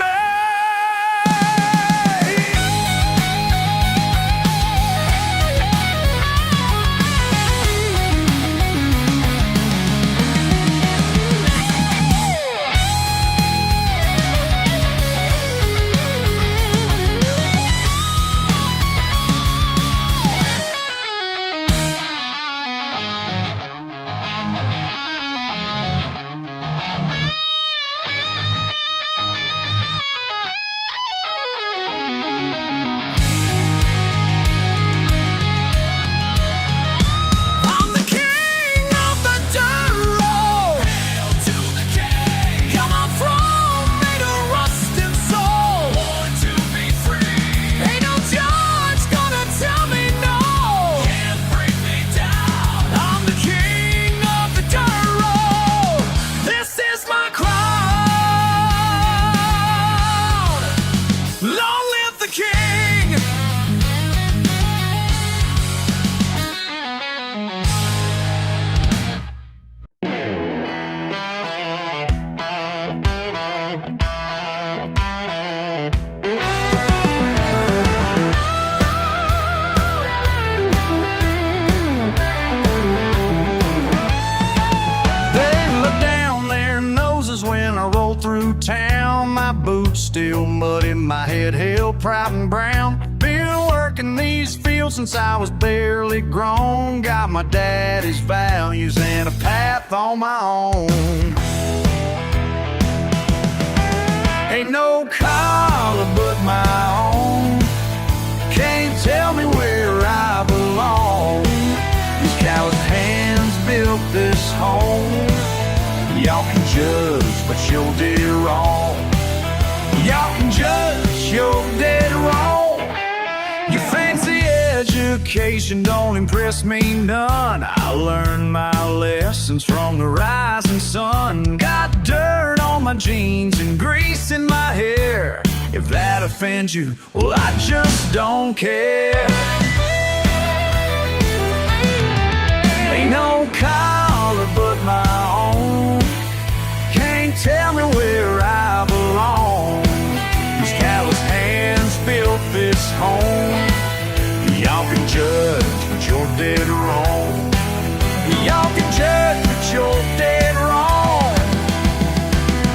Still muddy, my head held proud and brown. Been working these fields since I was barely grown. Got my daddy's values and a path on my own. Ain't no collar but my own. Can't tell me where I belong. These callous hands built this home. Y'all can judge, but you're dead wrong. Y'all can judge, you're dead wrong. Your fancy education don't impress me none. I learned my lessons from the rising sun. Got dirt on my jeans and grease in my hair. If that offends you, well, I just don't care. Ain't no collar but my own. Can't tell me where I belong. Callous hands built this home. Y'all can judge, but you're dead wrong. Y'all can judge, but you're dead wrong.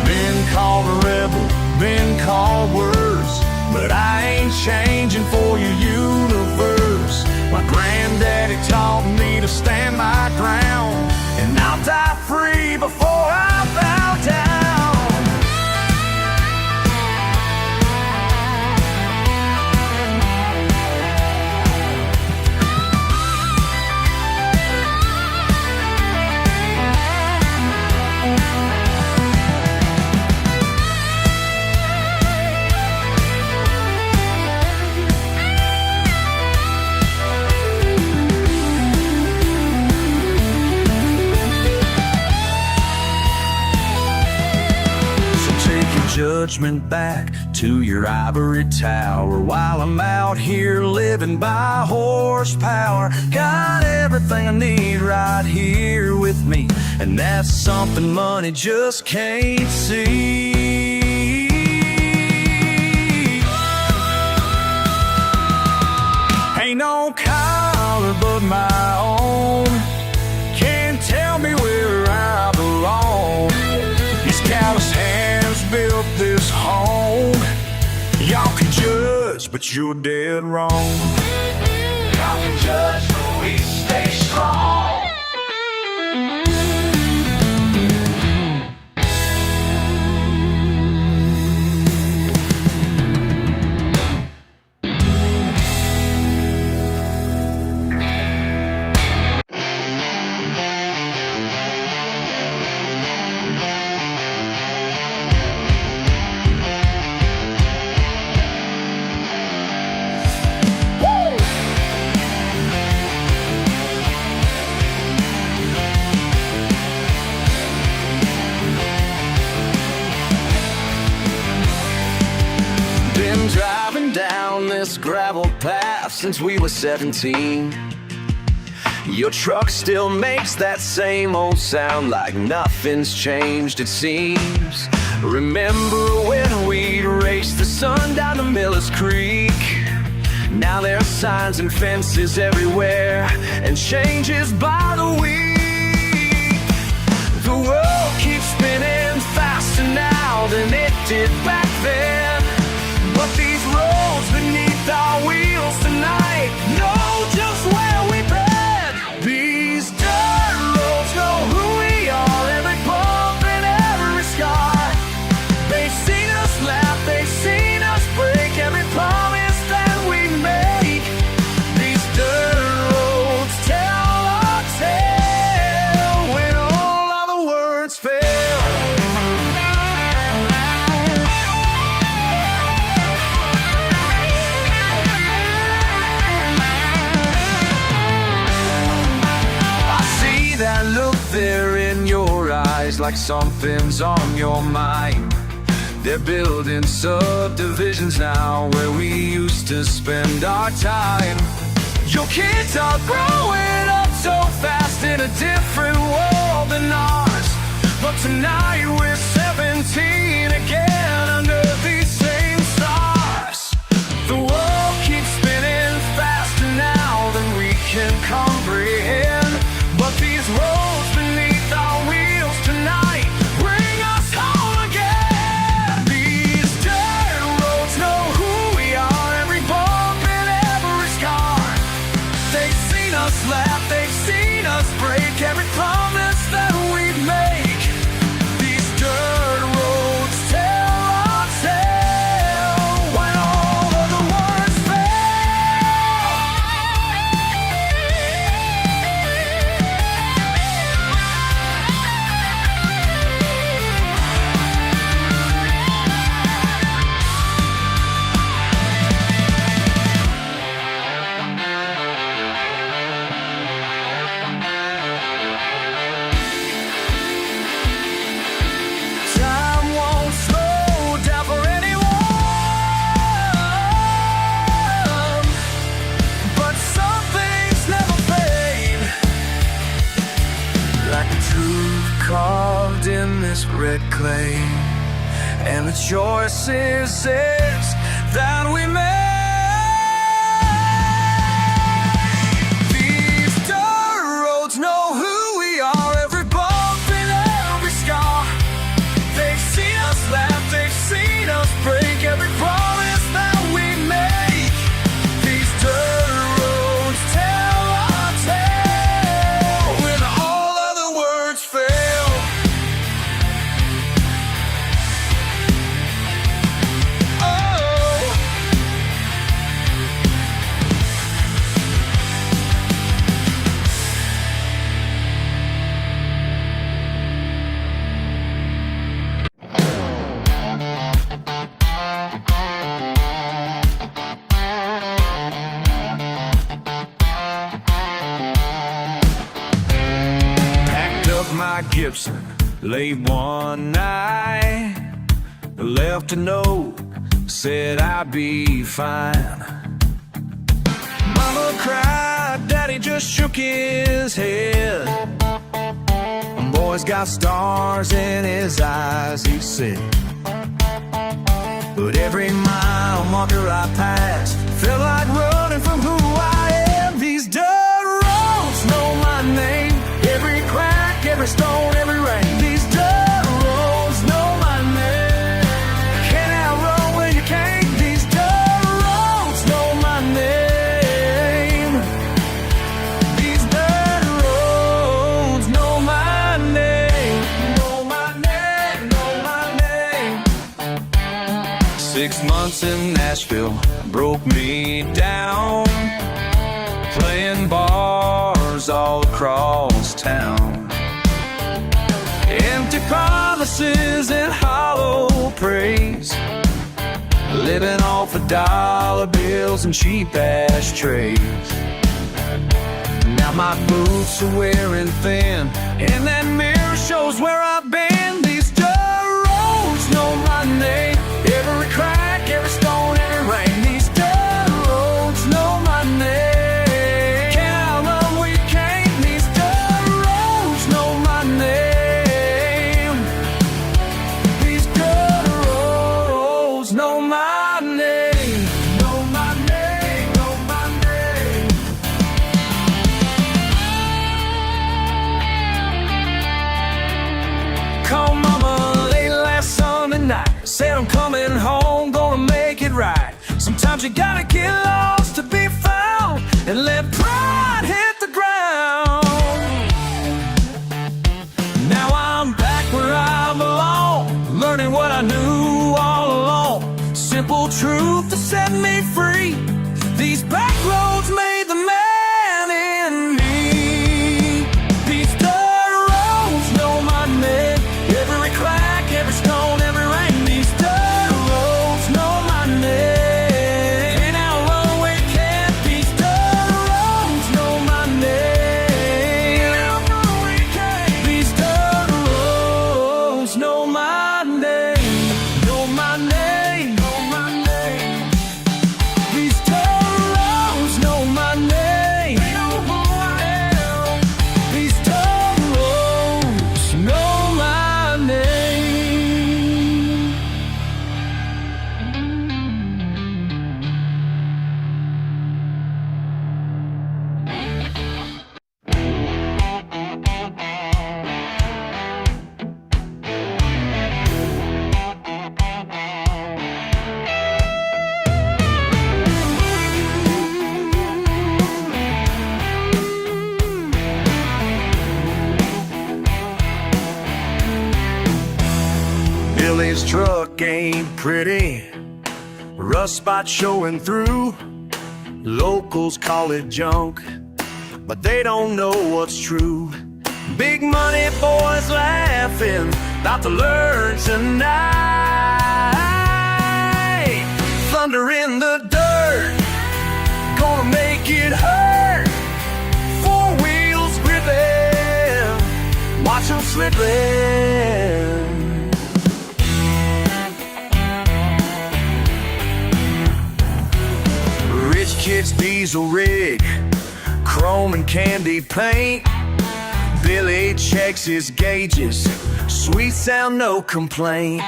Been called a rebel, been called worse, but I ain't changing for your universe. My granddaddy taught me to stand my ground, and I'll die free before I bow down. Judgment back to your ivory tower while I'm out here living by horsepower. Got everything I need right here with me, and that's something money just can't see. Ain't no collar but my own. Can't tell me where I belong. These callous hands built this home. You can judge, but you're dead wrong. Y'all can judge, but we stay strong. Been driving down this gravel path since we were 17. Your truck still makes that same old sound, like nothing's changed it seems. Remember when we'd race the sun down to Miller's Creek? Now there are signs and fences everywhere, and changes by the week. The world keeps spinning faster now than it did back then. But these roads beneath our wheels tonight know just where we've been. These dirt roads know who we are, every bump and every scar. They've seen us laugh, they've seen us break every promise that we make. These dirt roads tell our tale when all other words fail. That look there in your eyes, like something's on your mind. They're building subdivisions now where we used to spend our time. Your kids are growing up so fast in a different world than ours. But tonight we're 17 again under these same stars. The world keeps spinning faster now than we can comprehend. But these roads beneath our wheels tonight bring us home again. These dirt roads know who we are, every bump and every scar. They've seen us laugh, they've seen us break every promise that we make. These dirt roads tell our tale when all of the words fail. Time won't slow down for anyone, but some things never fade. Like the truth carved in this red clay, and the choices that we make. These dirt roads know who we are, every bump and every scar. They've seen us laugh, they've seen us break every promise that we make. These dirt roads tell our tale when all other words fail. Oh, packed up my Gibson late one night, left a note, said I'd be fine. Mama cried, Daddy just shook his head. Boy's got stars in his eyes, he said. But every mile marker I passed felt like running from who I am. These dirt roads know my name, every crack, every stone, every rain. These dirt roads know my name. Can't outrun when you can't. These dirt 6 months in Nashville broke me down, playing bars all across town. Empty promises and hollow praise, living off of dollar bills and cheap ashtrays. Now my boots are wearing thin, and that mirror shows where I've been. These dirt roads know my name, every crack, every stone, every rain. These dirt roads know my name. Can't outrun what you can't. These dirt roads know my name. These dirt roads know my name. Know my name. Know my name. Call mama late last Sunday night, said I'm coming home, gonna make it right. Sometimes you gotta get lost to be found, and let pride hit the ground. Now I'm back where I belong, learning what I knew all along. Simple truth to set me free. These back roads made the man in me. These dirt roads know my name, every crack, every stone, every rain. These dirt roads know my name. Can't outrun where you can't. These dirt roads know my name. Can't outrun where you can't. These dirt roads know my name. Know my name. Know my name. These dirt roads know my name. They know who I am. These dirt roads know my name. Billy's truck ain't pretty, rust spot showing through. Locals call it junk, but they don't know what's true. Big money boys laughing, about to learn tonight. Thunder in the dirt, gonna make it hurt. Four wheels gripping, watch them slipping. Rich kid's diesel rig, chrome and candy paint. Billy checks his gauges, sweet sound, no complaint.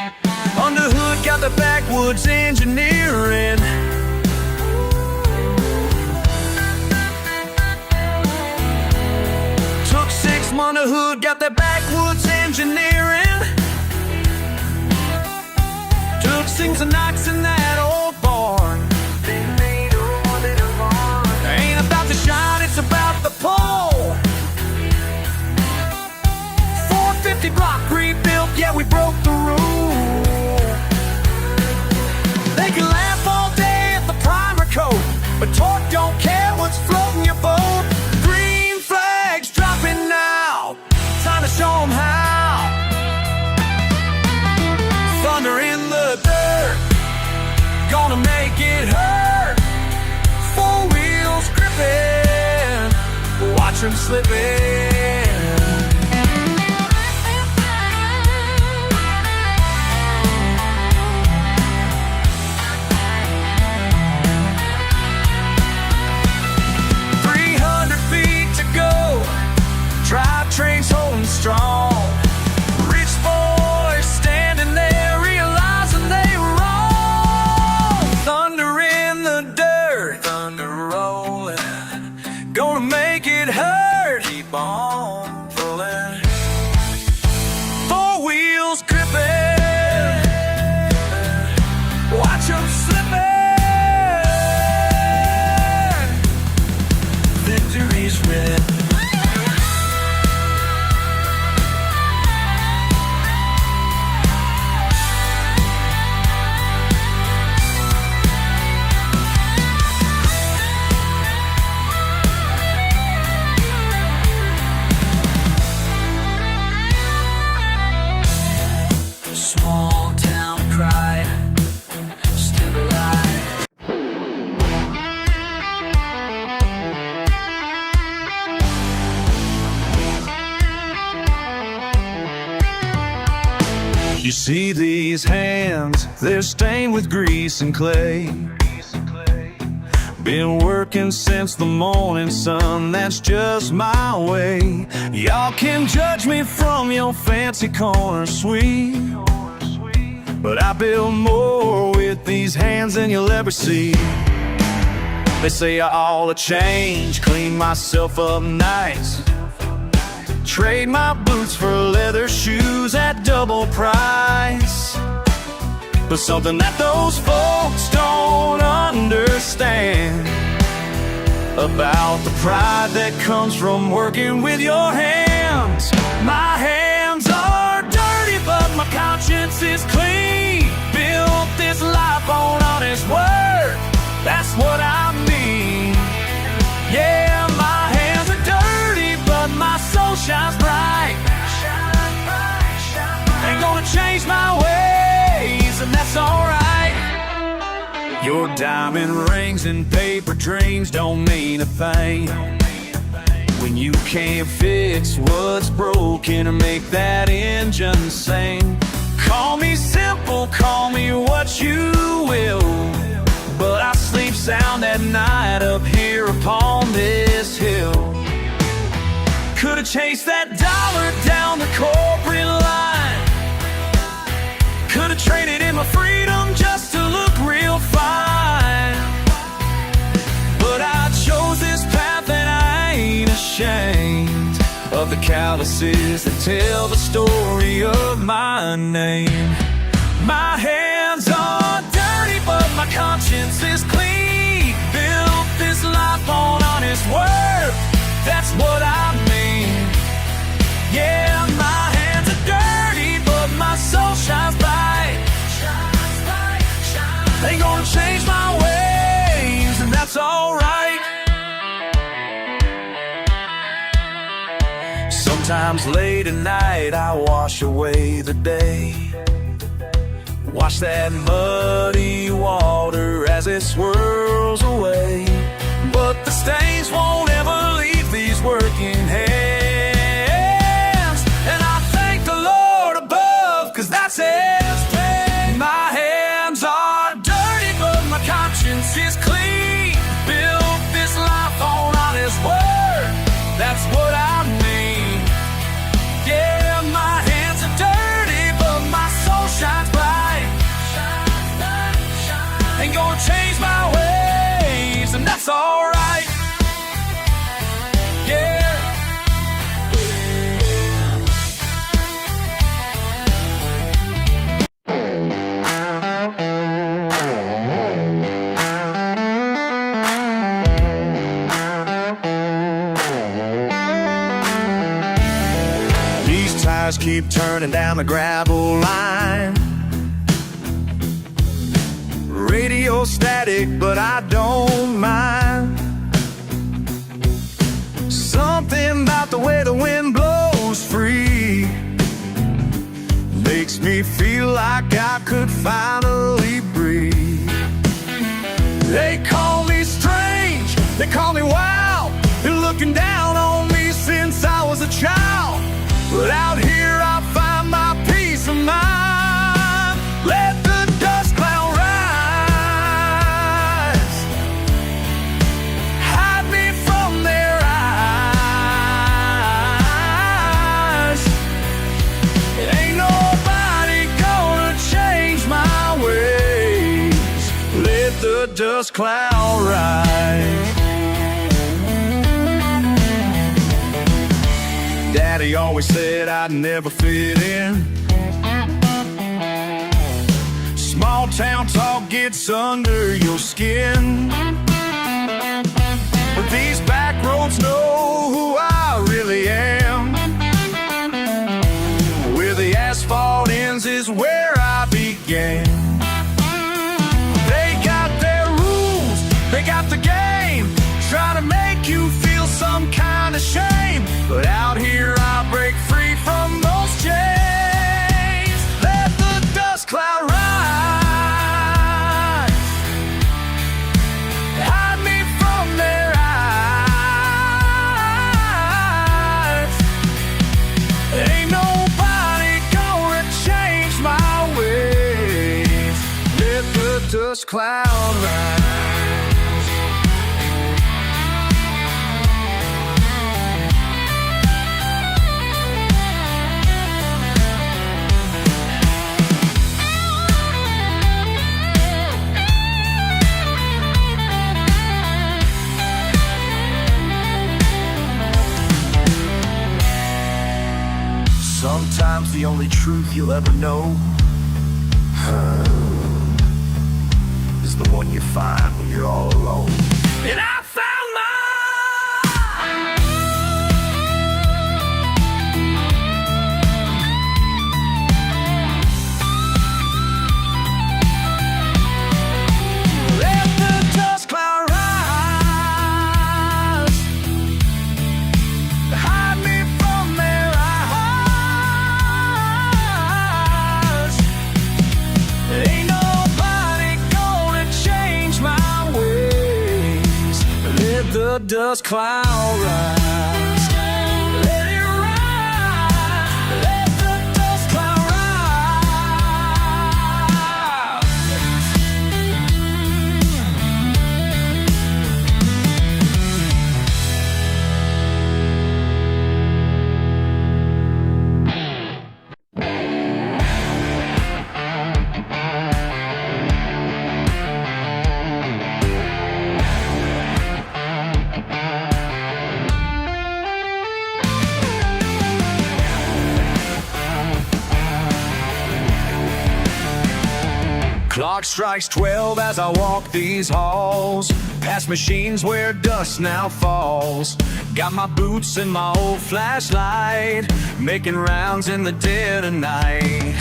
Under hood got the backwoods engineering. Took 6 months, the hood got the backwoods engineering. Took 6 nights in that old barn. Ain't about the shine, it's about the pole. 450 block rebuilt, yeah, we broke the rule. They can laugh all day at the primer coat, but torque don't care what's floating your boat. Green flags dropping now, time to show 'em how. Thunder in the dirt, gonna make it hurt. Four wheels gripping, watch them slipping. 300 feet to go, drive trains holding strong. Rich boys standing there realizing they were wrong. Thunder in the dirt, thunder rolling, gonna make it hurt. Keep on pulling. Four wheels gripping, watch them slipping. Victory's written. See these hands, they're stained with grease and clay. Been working since the morning sun, that's just my way. Y'all can judge me from your fancy corner suite, but I build more with these hands than you'll ever see. They say I ought to change, clean myself up nice, trade my boots for leather shoes at double price. But something that those folks don't understand about the pride that comes from working with your hands. My hands are dirty, but my conscience is clean. Built this life on honest work, that's what I mean. Yeah, my hands are dirty, but my soul shines bright. Ain't gonna change my ways, and that's alright. Your diamond rings and paper dreams don't mean a thing when you can't fix what's broken or make that engine sing. Call me simple, call me what you will, but I sleep sound at night up here upon this hill. Could've chased that dollar down the corporate line, could've traded in my freedom just to look real fine, but I chose this path and I ain't ashamed of the calluses that tell the story of my name. My hands are dirty, but my conscience is clean. Built this life on honest work, that's what I mean. Yeah, my hands are dirty, but my soul shines bright. Ain't gonna change my ways, and that's alright. Sometimes late at night I wash away the day, watch that muddy water as it swirls away, but the stains won't ever leave these working hands. And I thank the Lord above, 'cause that's His pain. My hands are dirty, but my conscience is clean. Built this life on honest work, that's what I mean. Yeah, my hands are dirty, but my soul shines bright. Ain't gonna change my ways, and that's alright. Yeah. These tires keep turning down the gravel line. Radio static, but I don't mind. Something about the way the wind blows free makes me feel like I could finally breathe. They call me strange, they call me wild. They're looking down on me since I was a child, but out here I find my peace of mind. Let the dust cloud rise, hide me from their eyes. Ain't nobody gonna change my ways. Let the dust cloud rise. Daddy always said I'd never fit in. Small town talk gets under your skin, but these back roads know who I really am. Where the asphalt ends is where I began. They got their rules, they got the game, trying to make you feel some kind of shame, but out here I break free from those chains. Let the dust cloud rise, hide me from their eyes. dust cloud rise. Sometimes the only truth you'll ever know is the one you find when you're all alone. And I found mine. Let the dust cloud rise, hide me from their eyes. Ain't nobody gonna change my ways. Let the dust cloud rise. Let it rise. Let the dust cloud rise. Clock strikes 12 as I walk these halls, past machines where dust now falls. Got my boots and my old flashlight, making rounds in the dead of night.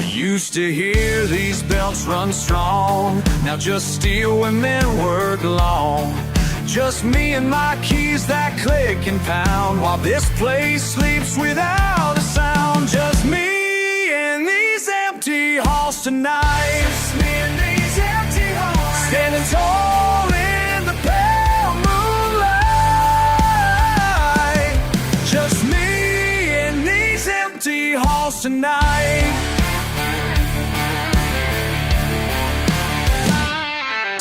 Used to hear these belts run strong, now just steel women work long. Just me and my keys that click and pound, while this place sleeps without a sound. Just me and these empty halls tonight. Just me and these empty halls, standing tall in the pale moonlight. Just me and these empty halls tonight.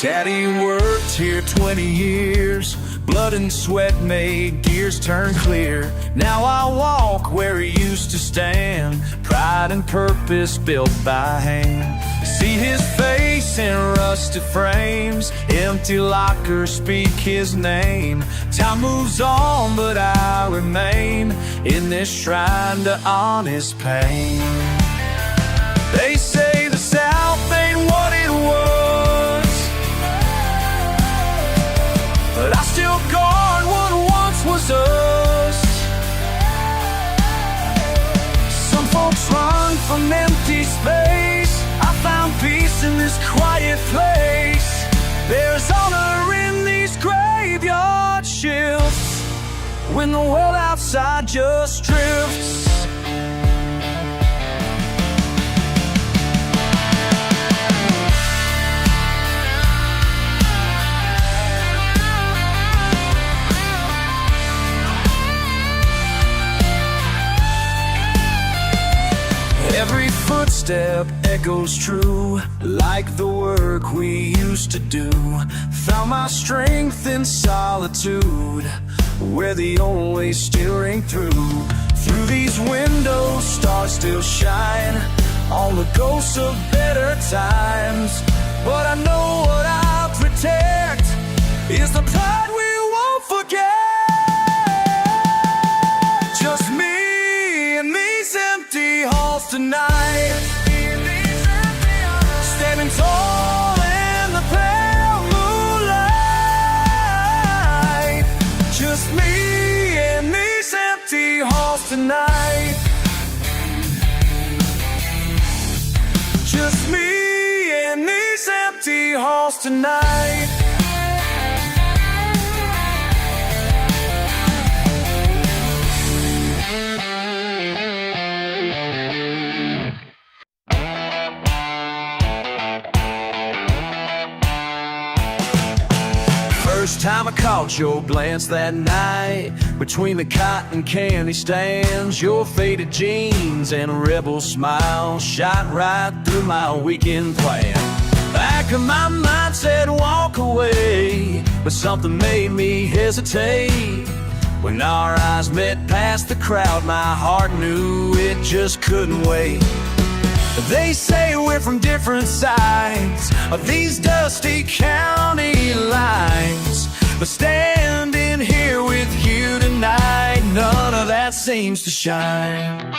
Daddy worked here 20 years, blood and sweat made gears turn clear. Now I walk where he used to stand, pride and purpose built by hand. See his face in rusted frames, empty lockers speak his name. Time moves on but I remain in this shrine to honest pain. They say the South ain't what it was, but I still guard what once was us. Some folks run from empty space, I found peace in this quiet place. There's honor in these graveyard shifts, when the world outside just drifts. Every footstep echoes true, like the work we used to do. Found my strength in solitude, where the old ways still ring through. Through these windows, stars still shine on the ghosts of better times. But I know what I'll protect is the pride we won't forget. Just me and these empty halls tonight, standing tall in the pale moonlight. Just me and these empty halls tonight. Just me and these empty halls tonight. First time I caught your glance that night, between the cotton candy stands, your faded jeans and a rebel smile shot right through my weekend plan. Back of my mind said walk away, but something made me hesitate. When our eyes met past the crowd, my heart knew it just couldn't wait. They say we're from different sides of these dusty county lines, but standing here with you tonight, none of that seems to shine.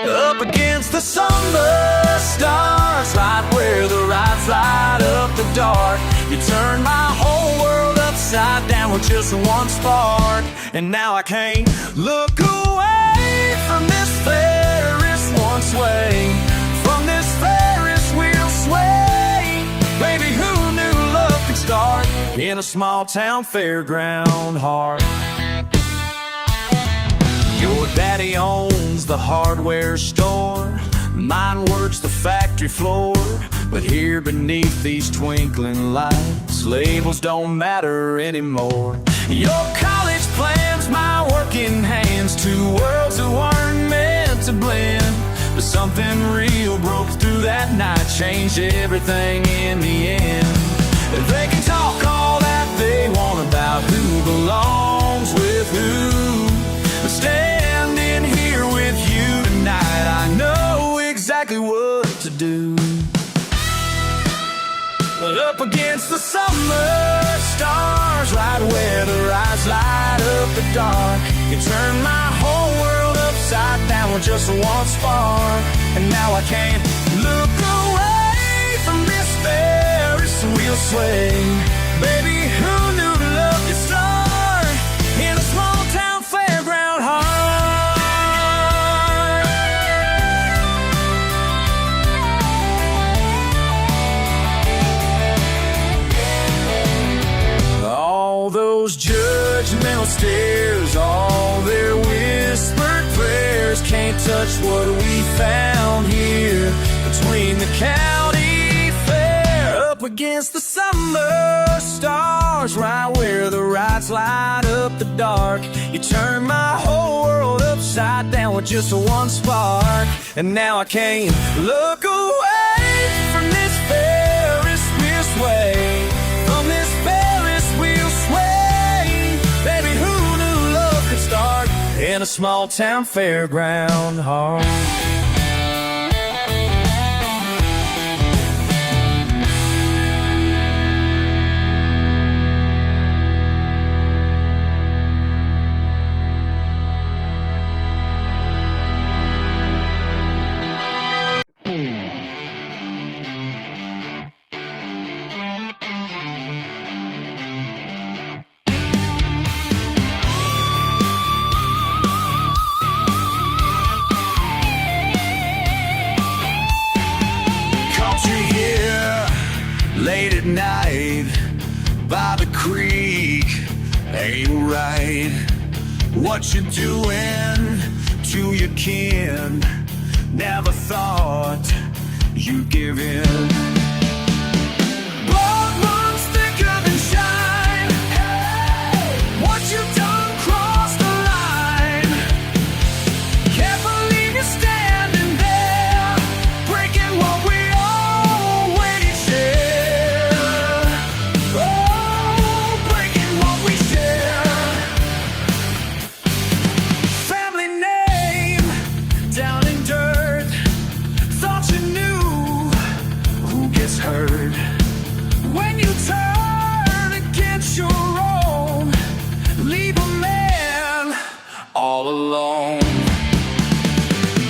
Up against the summer stars, right where the lights light up the dark, you turn my whole world upside down with just one spark. And now I can't look away from this Ferris one sway, from this Ferris wheel sway. Baby, who knew love could start in a small town fairground heart? Your daddy owns the hardware store, mine works the factory floor. But here beneath these twinkling lights, labels don't matter anymore. Your college plans, my working hands, two worlds that weren't meant to blend. But something real broke through that night, changed everything in the end. They can talk all that they want about who belongs with who, but standing here with you tonight, I know exactly what to do. But up against the summer stars, right where the lights light up the dark, you turn my whole world upside down with just one spark. And now I can't look away from this Ferris wheel sway. Baby, who knew love could start in a small town fairground heart? All those judgmental stares, all their whispered prayers can't touch what we found here between the county fair. Up against the summer stars, right where the lights light up the dark, you turn my whole world upside down with just one spark. And now I can't look away from this Ferris wheel sway, from this Ferris wheel sway. Baby, who knew love could start in a small town fairground heart? Late at night by the creek ain't right. What you doing to your kin? Never thought you'd give in. Blood runs thicker than shine. Hey, what you done crossed the line. Can't believe you're standing there, breaking what we always shared. Oh, breaking what we shared. Family name down in dirt. Thought you knew who gets hurt when you turn against your own. Leave a man all alone.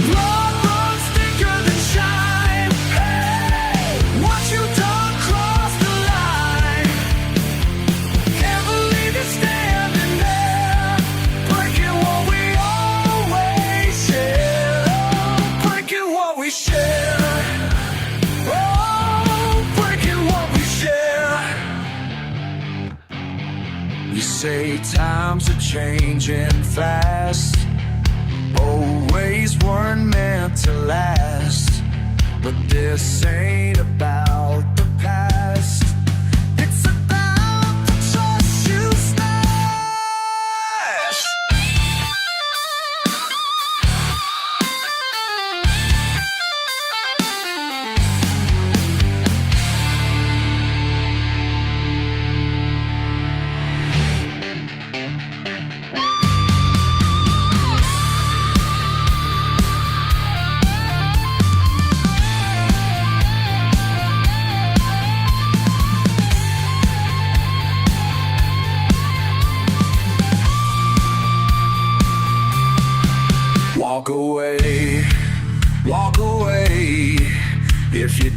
Blood runs thicker than shine. Hey, what you done crossed the line. Can't believe you're standing there, breaking what we always shared. Oh, breaking what we share. Oh, breaking what we share. You say times are changing fast, always weren't meant to last. But this ain't about the past, it's about the trust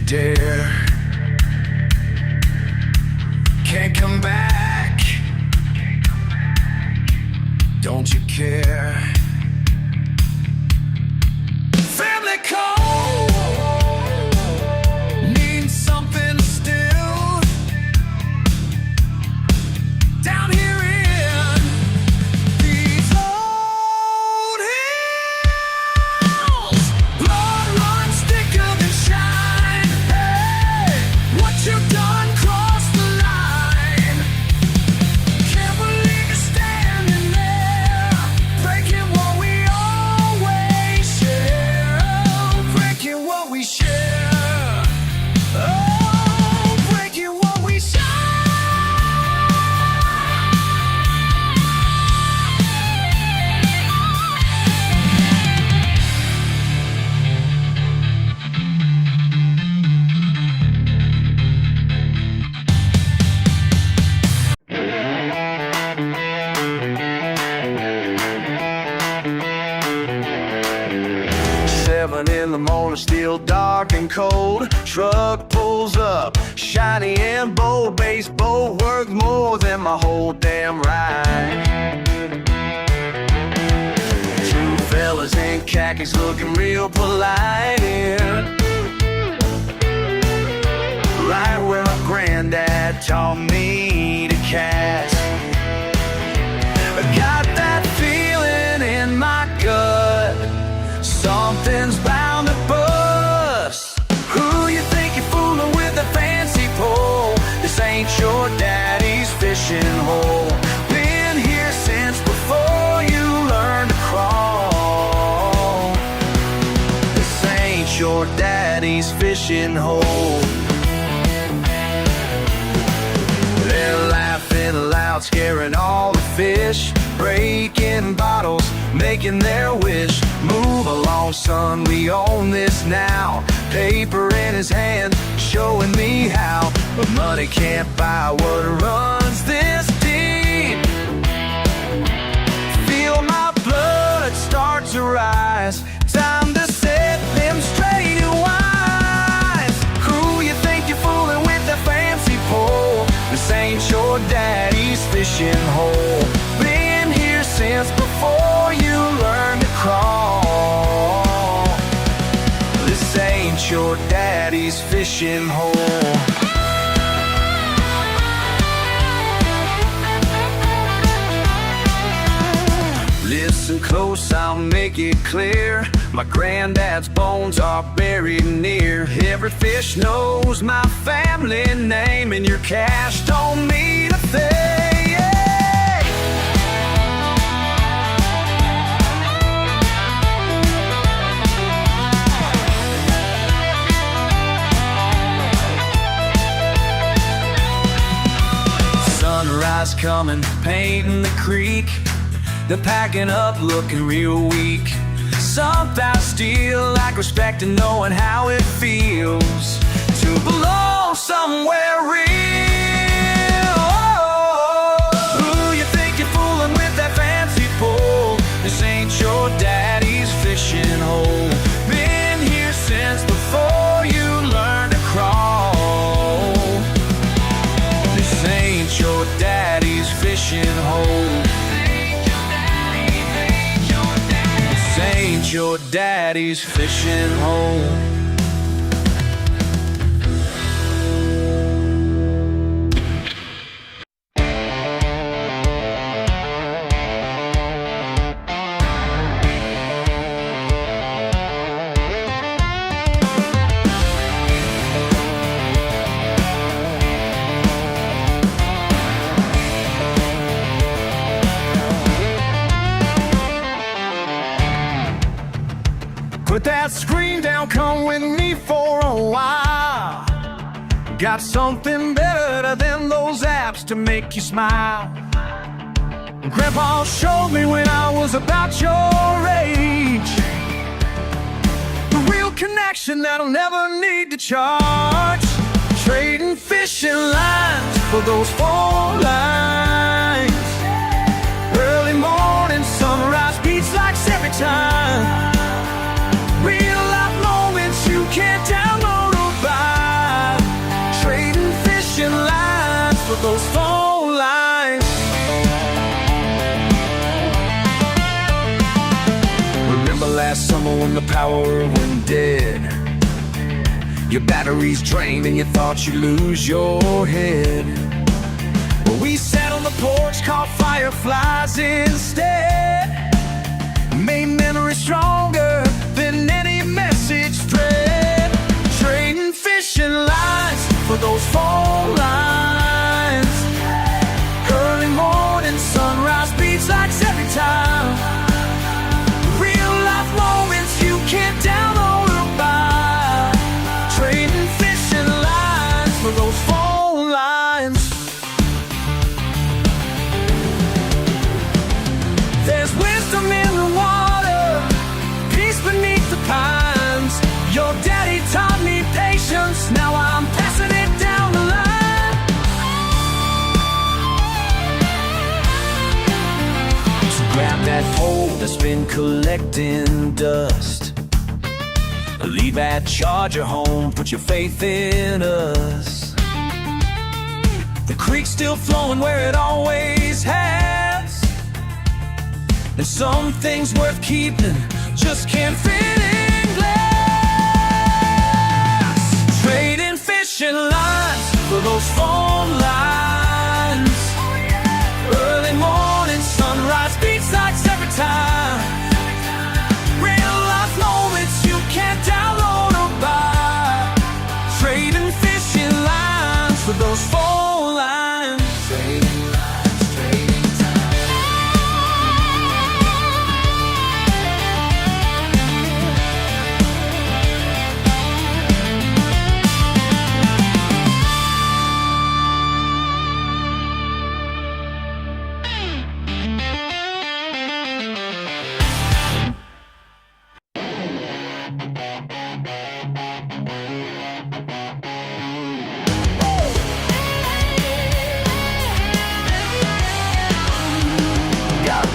dare. Can't come back. Don't you care? Family call, need something still. Down here in these old hills, blood runs thicker than shine. Hey, what you've done crossed the line. Can't believe you're standing there, breaking what we always share. Oh, breaking what we share. Oh, breaking what we share. 7 in the morning, still dark and cold. Truck pulls up, shiny and bold. Baseball worth more than my whole damn ride. Two fellas in khakis looking real polite in right where my granddad taught me to catch. I got that feeling in my gut, something's bound to bust. Who you think you're fooling with a fancy pole? This ain't your daddy's fishing hole. Been here since before you learned to crawl. This ain't your daddy's fishing hole. They're laughing loud, scaring all the fish, breaking bottles, making their wish. Move along, son, we own this now. Paper in his hand, showing me how. But money can't buy what runs this deep. Feel my blood start to rise. Time to set them straight and wise. Who you think you're fooling with the fancy pole? This ain't your daddy's fishing hole. Been here since before you learned to crawl. This ain't your daddy's fishing hole. Listen close, I'll make it clear. My granddad's bones are buried near. Every fish knows my family name, and your cash don't mean a thing. Sunrise coming, painting the creek. They're packing up, looking real weak. Sometimes still like respect and knowing how it feels to belong somewhere real. Who you think you're fooling with that fancy pole? This ain't your daddy's fishing hole. Been here since before you learned to crawl. This ain't your daddy's fishing hole. Ain't your daddy's fishing hole. Put that screen down, come with me for a while. Got something better than those apps to make you smile. Grandpa showed me when I was about your age, the real connection that'll never need to charge. Trading fishing lines for those phone lines. Early morning sunrise beats like every time. Real life moments you can't download or buy. known the power when dead. Your battery's drained and you thought you'd lose your head. Well, we sat on the porch, caught fireflies instead. Made memories stronger than any message thread. Trading fishing lines for those phone lines. Early morning sunrise beats like every time. Real life moments you can't download or buy. Trading fishing lines for those phone lines. There's wisdom in the water, peace beneath the pines. Your daddy taught me patience, now I'm passing it down the line. So grab that pole that's been collecting dust. Leave that charger home, put your faith in us. The creek's still flowing where it always has. There's some things worth keeping, just can't fit in glass. Trading fishing lines for those phone lines. Early morning sunrise beats like every time. Real life moments you can't download or buy. Trading fishing lines for those phone lines. Trading lines, trading time.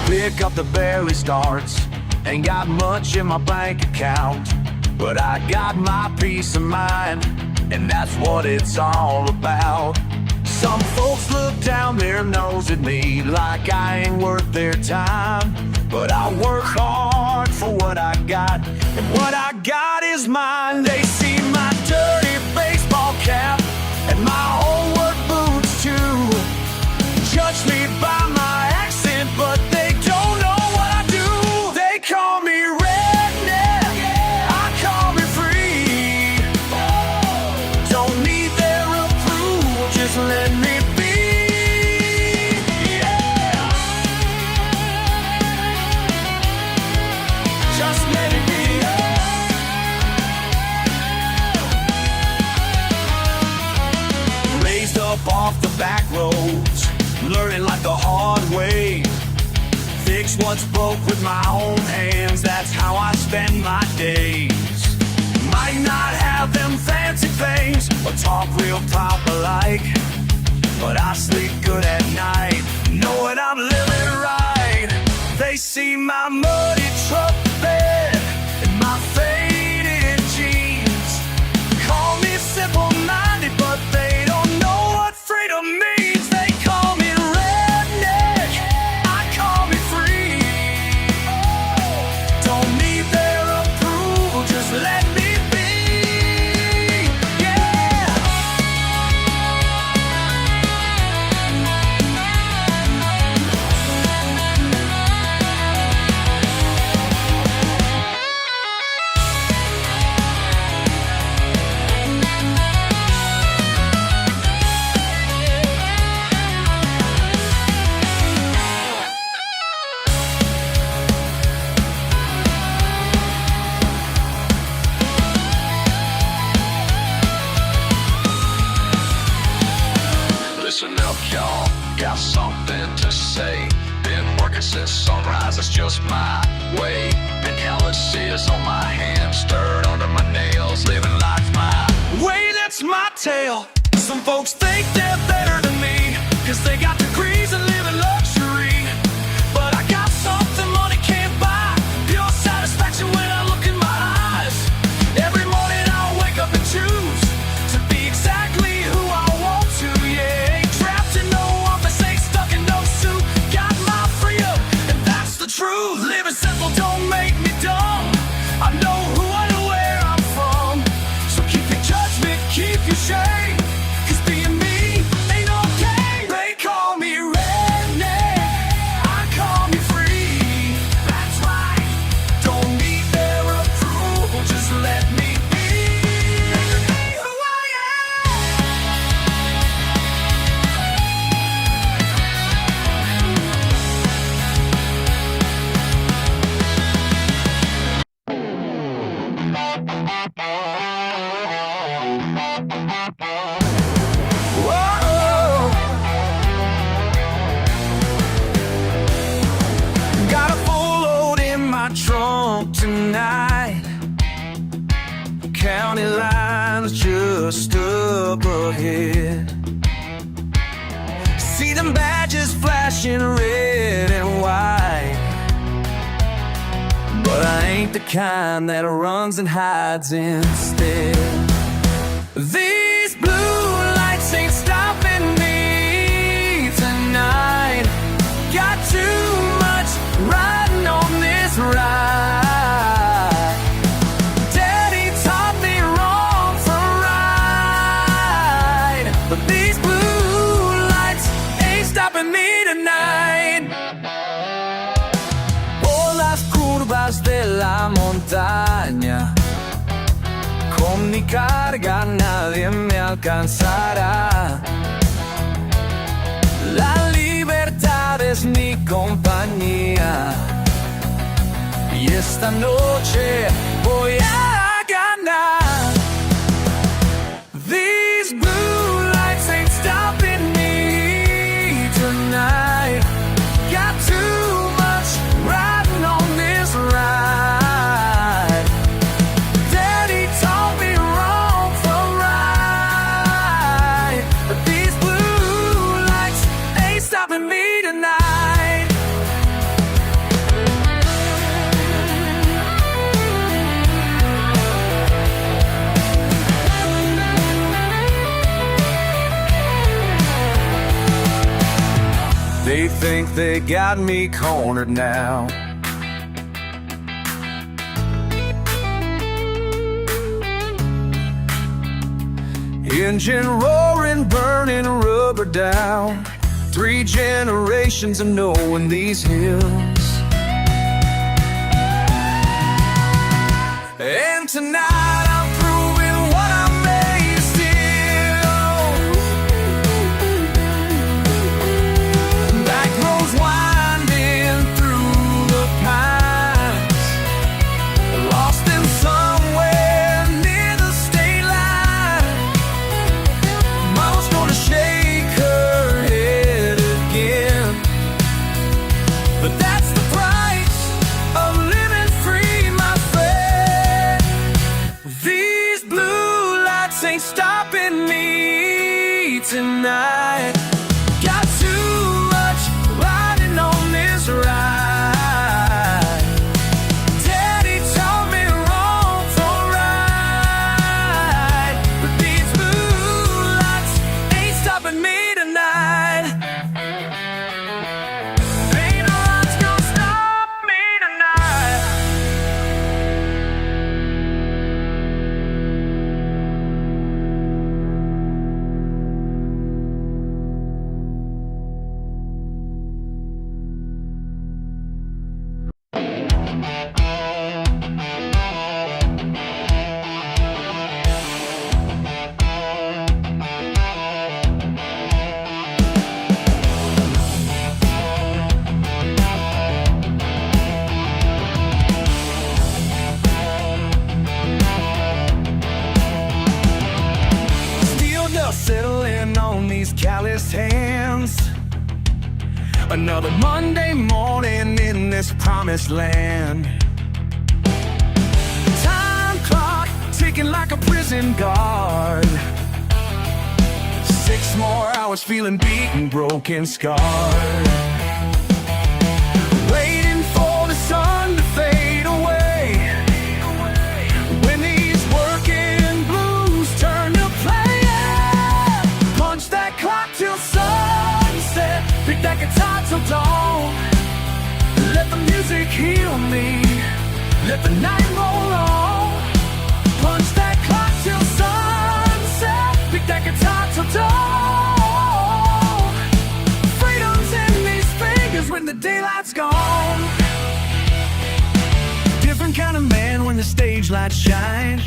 Pick up the barely starts. Ain't got much in my bank account, but I got my peace of mind, and that's what it's all about. Some folks look down their nose at me like I ain't worth their time, but I work hard for what I got, and what I got is mine. They see my dirty baseball cap and my old work boots too. Judge me by my accent, but they don't know what I do. They call me redneck, I call me free. Don't need their approval, just let me be. Yeah. Just let it be. Raised up off the back roads, learning like the hard way. Fix what's broke with my own hands, that's how I spend my days. Might not have them fancy things or talk real proper like, but I sleep good at night, knowing I'm living right. They see my muddy truck bed and my faded jeans. Call me simple-minded, but they don't know what freedom means. They call me redneck, I call me free. Don't need their approval, just let me be. Yeah. Listen up, y'all, got something to say. Been working since sunrise, it's just my way. Been calluses on my hands, dirt under my nails, living life my way, that's my tale. Some folks think they're better than me, cause they got degrees and live in luxury. But I got something money can't buy, pure satisfaction when I look in my eyes. Every morning I'll wake up and choose to be exactly who I want to, yeah. Ain't trapped in no office, ain't stuck in no suit. Got my freedom, and that's the truth. Living simple don't make me dumb, I Whoa. Got a full load in my trunk tonight. County lines just up ahead. See them badges flashing red and white, but I ain't the kind that runs and hides instead. These blue lights ain't stopping me tonight. Got too much riding on this ride. Daddy taught me wrong from right, but these blue lights ain't stopping me tonight. Por las curvas de la montaña, con mi carga nadie me alcanzará. La libertad es mi compañía, y esta noche voy a ganar. These blue lights ain't stopping me tonight. Got too much riding on this ride. Daddy taught me wrong from right, but these blue lights ain't stopping me tonight. They think they got me cornered now. Engine roaring, burning rubber down. 3 generations of knowing these hills. And tonight I'm proving what I'm made still. Back roads winding through the pines, lost in somewhere near the state line. Mama's gonna shake her head again, but that's the price of living free, my friend. These blue lights ain't stopping me tonight. Got too much riding on this ride. Daddy taught me wrong from right, but these blue lights ain't stopping me tonight. Ain't no lights gonna stop me tonight. Steel dust settling on these calloused hands. Another Monday morning in this promised land. Time clock ticking like a prison guard. 6 more hours feeling beaten, broken, scarred. Waiting for the sun to fade away. When these working blues turn to play, yeah. Punch that clock till sunset, pick that guitar till dawn. Let the music heal me, let the night roll on. Punch that clock till sunset, pick that guitar till dawn. Freedom's in these fingers when the daylight's gone. Different kind of man when the stage lights shine.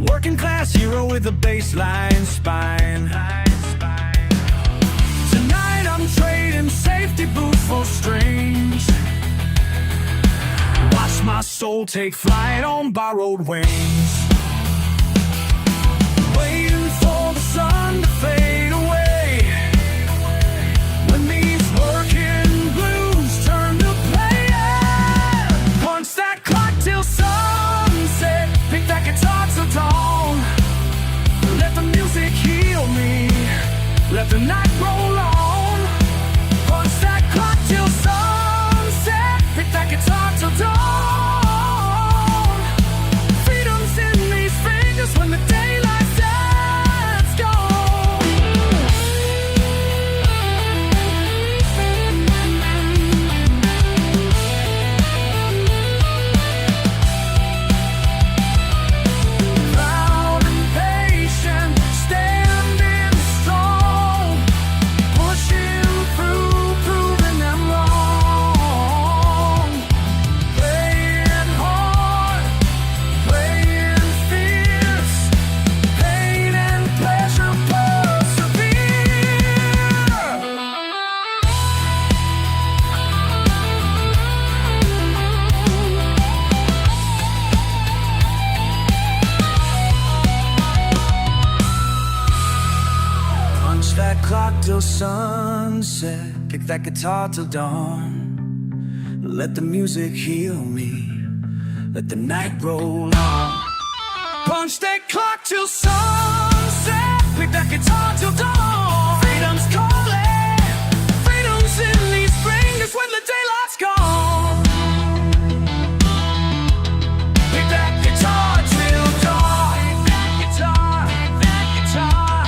Working class hero with a baseline spine. Tonight I'm trading safety boots for strings. Watch my soul take flight on borrowed wings, waiting for the sun to fade away. When these working blues turn to play, punch that clock till sunset, pick that guitar till dawn. Let the music heal me, let the night roll on. Punch that clock till sunset, pick that guitar till dawn. Freedom's in these fingers when the daylight sets gone. Proud and patient, standing strong, pushing through, proving them wrong. Playing hard, playing fierce, pain and pleasure persevere. Punch that clock till sunset, pick that guitar till dawn. Let the music heal me, let the night roll on. Punch that clock till sunset, pick that guitar till dawn. Freedom's calling, freedom's in these fingers when the daylight's gone. Pick that guitar till dawn. Pick that guitar, pick that guitar,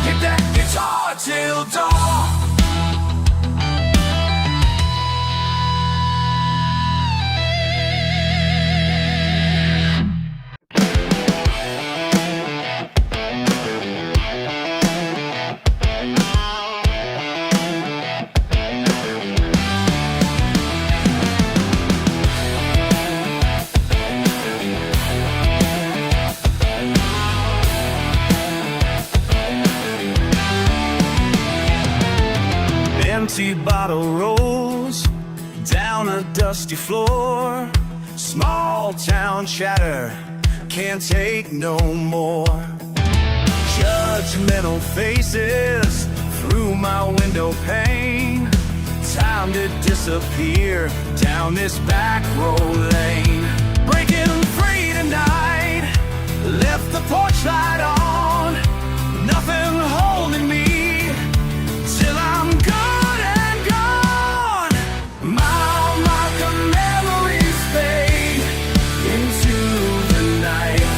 pick that guitar till dawn. Empty bottle rolls down a dusty floor. Small town chatter can't take no more. Judgmental faces through my window pane. Time to disappear down this back road lane. Breaking free tonight, left the porch light on. Nothing holding me till I'm good and gone. Mile marker memories fade into the night.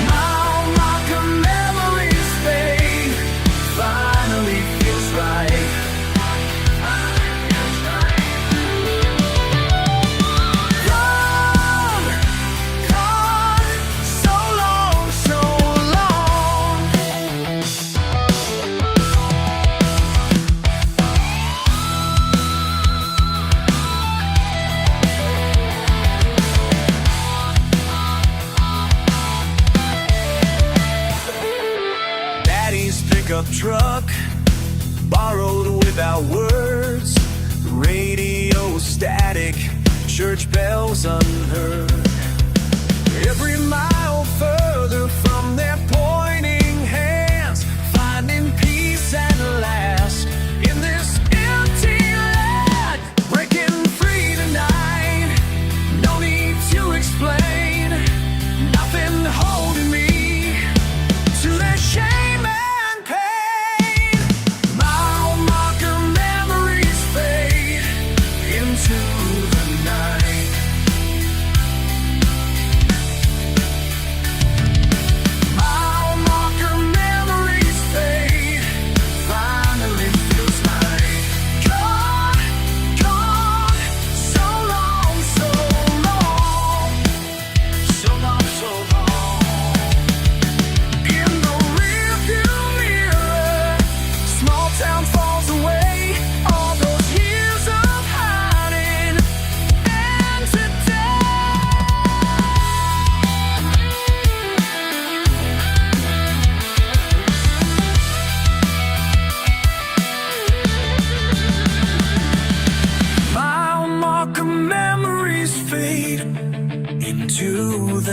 Mile marker memories fade, finally feels right. Gone, gone, so long, so long. Daddy's pickup truck, borrowed without words. Radio static, church bells unheard. Every mile further from their pointing hands, finding peace at last in this empty land. Breaking free tonight, no need to explain. Nothing holding me to their shame and pain. Mile marker memories fade into the night.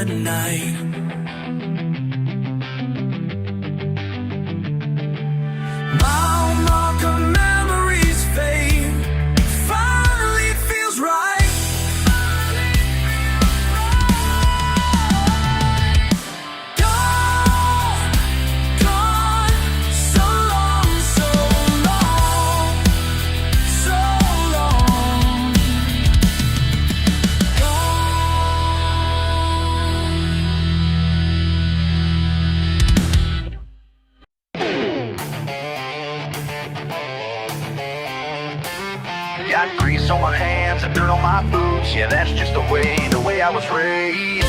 at night. Mile marker memories fade. Finally it feels right. Gone, gone, so long, so long, so long. Got grease on my hands and dirt on my boots. Yeah, that's just the way I was raised.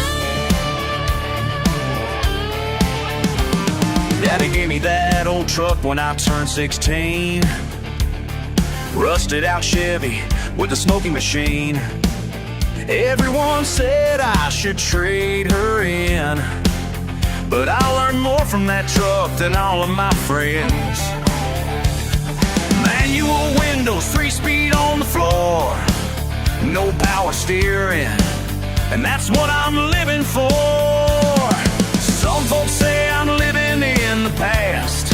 Daddy gave me that old truck when I turned 16. Rusted out Chevy with a smoking machine. Everyone said I should trade her in, but I learned more from that truck than all of my friends. Manual windows, 3-speed on the floor, no power steering, and that's what I'm living for. Some folks say I'm living in the past,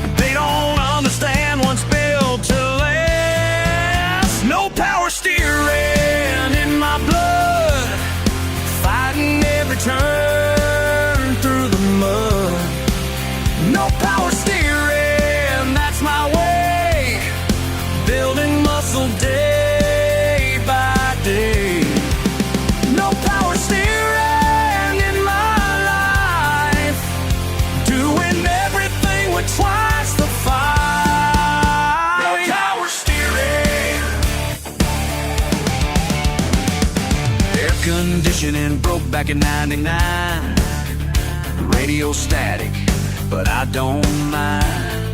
but they don't understand what's built to last. No power steering in my blood, fighting every turn through the mud. No power steering, that's my way, building muscle day by day. No power steering in my life, doing everything with twice the fight. No power steering. Air conditioning broke back in '99. Radio static, but I don't mind.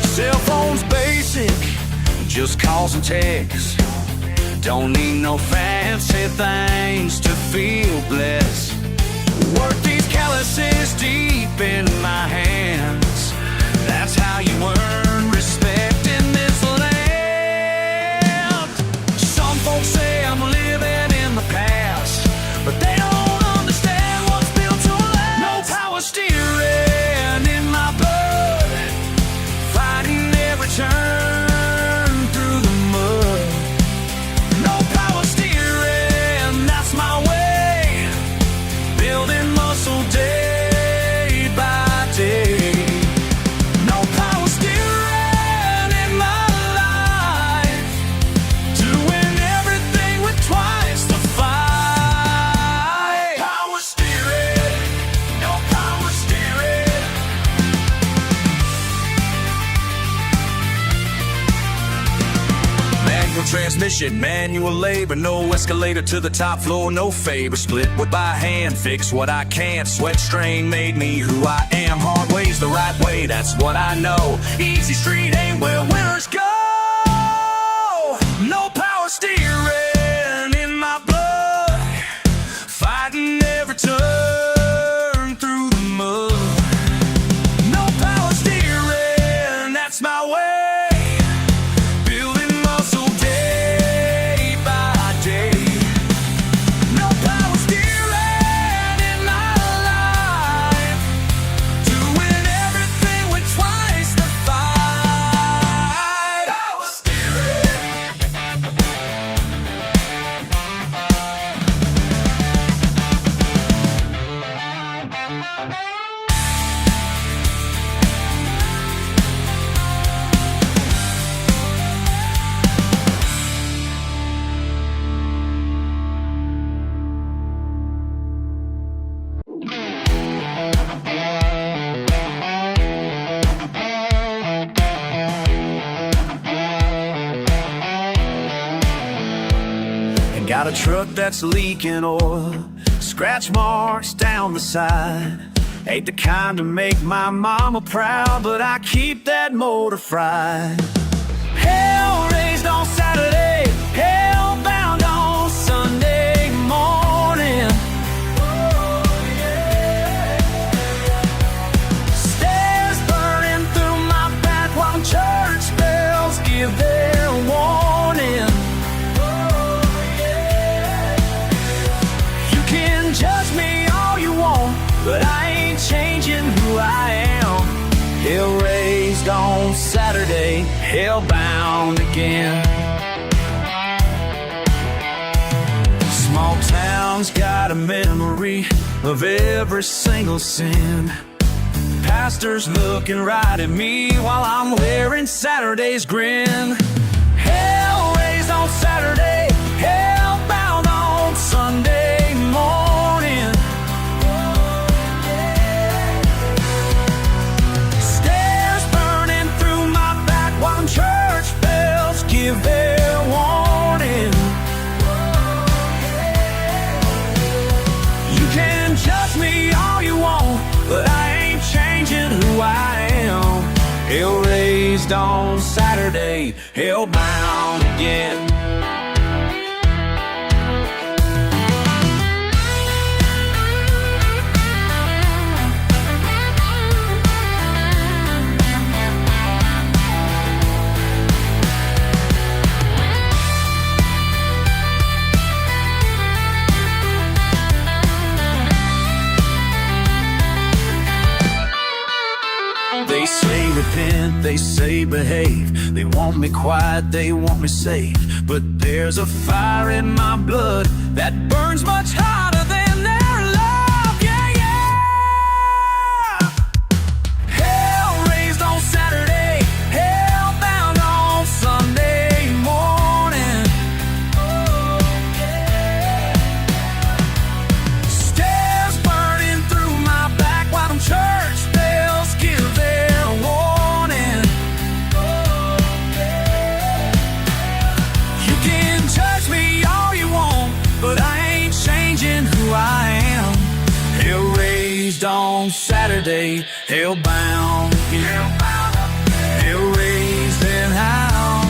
Cell phone's basic, just calls and texts. Don't need no fancy things to feel blessed. Work these calluses deep in my hands. That's how you earn respect in this land. Some folks say I'm living in the past, but they don't understand what's built to last. No power steering in my blood, fighting every turn through the mud. No power steering, that's my way, building muscle day by day. No power steering in my life, doing everything with twice the fight. Power steering. No power steering. Manual transmission, manual labor, no escalator to the top floor, no favor. Split wood by hand, fix what I can't. Sweat strain made me who I am. Hard way's the right way, that's what I know. Easy street ain't where winners go. No power steering in my blood, fighting every turn through the mud. No power steering, that's my way, building muscle day by day. No power steering in my life, doing everything with twice the fight. Power steering. And got a truck that's leaking oil, scratch marks down the side. Ain't the kind to make my mama proud, but I keep that motor fried. Hell raised on Saturday, hell bound on Sunday morning. Stairs burning through my back while church bells give their warning. You can judge hell-bound again. Small town's got a memory of every single sin. Pastor's looking right at me while I'm wearing Saturday's grin. Hell raised on Saturday, hell-bound on Sunday morning. Stairs burning through my back while church bells give their warning. You can judge me all you want, but I ain't changing who I am. Hell raised on Saturday, hell-bound again. They say repent, they say behave. They want me quiet, they want me safe. But there's a fire in my blood that burns much hotter than their love. Yeah, yeah. Hell raised on Saturday, hell bound on Sunday morning. Stairs burning through my back while them church bells give their warning. You can judge me all you want, but I ain't changing who I am. Hell raised on Saturday, hell bound. Hell raised and how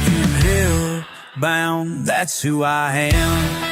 in hell bound. That's who I am.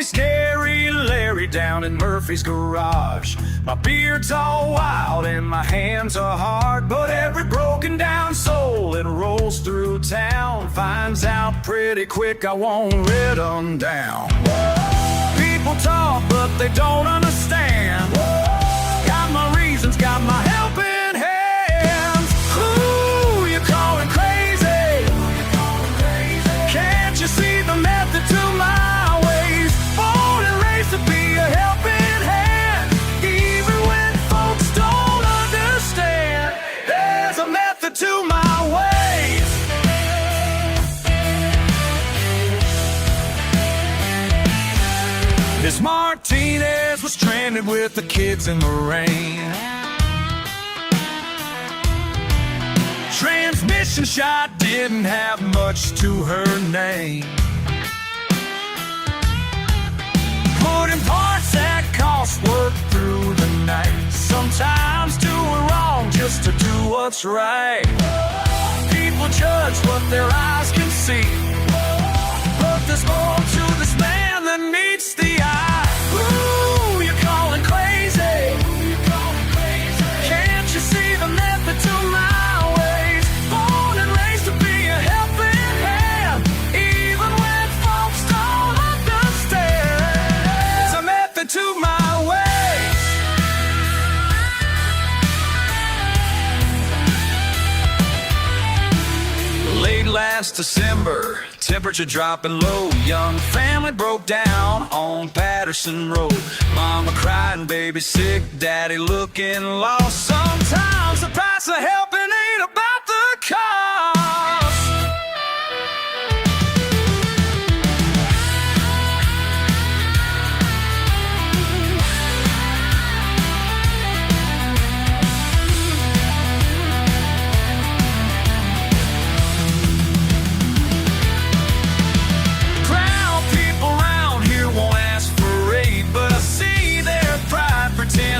Scary Larry down in Murphy's garage. My beard's all wild and my hands are hard, but every broken down soul that rolls through town finds out pretty quick I won't let them down. People talk but they don't understand. Got my reasons, got my helping hands. Who you calling crazy? Can't you see the method to my to be a helping hand, even when folks don't understand? There's a method to my ways. Miss Martinez was stranded with the kids in the rain. Transmission shot didn't have much to her name. Putting parts that cost work through the night. Sometimes doing wrong just to do what's right. People judge what their eyes can see, but there's more to this man than meets the eye. Who you calling crazy? Can't you see the method to my ways? Born and raised to be a helping hand, even when folks don't understand. To my ways. Late last December, temperature dropping low. Young family broke down on Patterson Road. Mama crying, baby sick, daddy looking lost. Sometimes the price of helping ain't about the cost.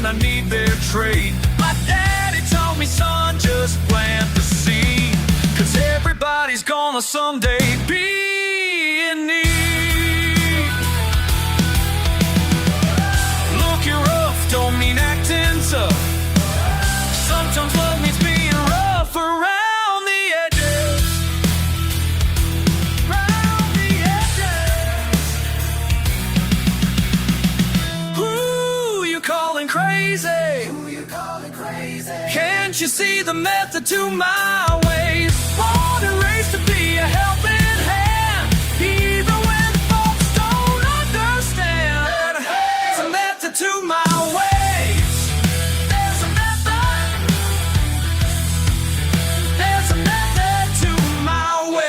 I need their trade. My daddy told me, son, just plant the seed, 'cause everybody's gonna someday be Can't you see the method to my ways? Born and raised to be a helping hand, even when folks don't understand. There's a method to my ways. There's a method. There's a method to my ways.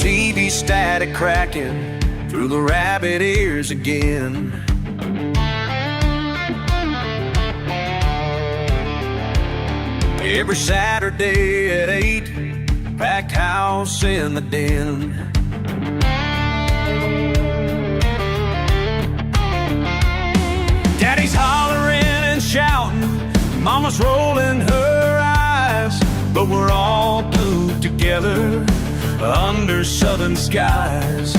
TV static cracking through the rabbit ears again. Every Saturday at 8, packed house in the den. Daddy's hollering and shouting, Mama's rolling her eyes, but we're all glued together under southern skies.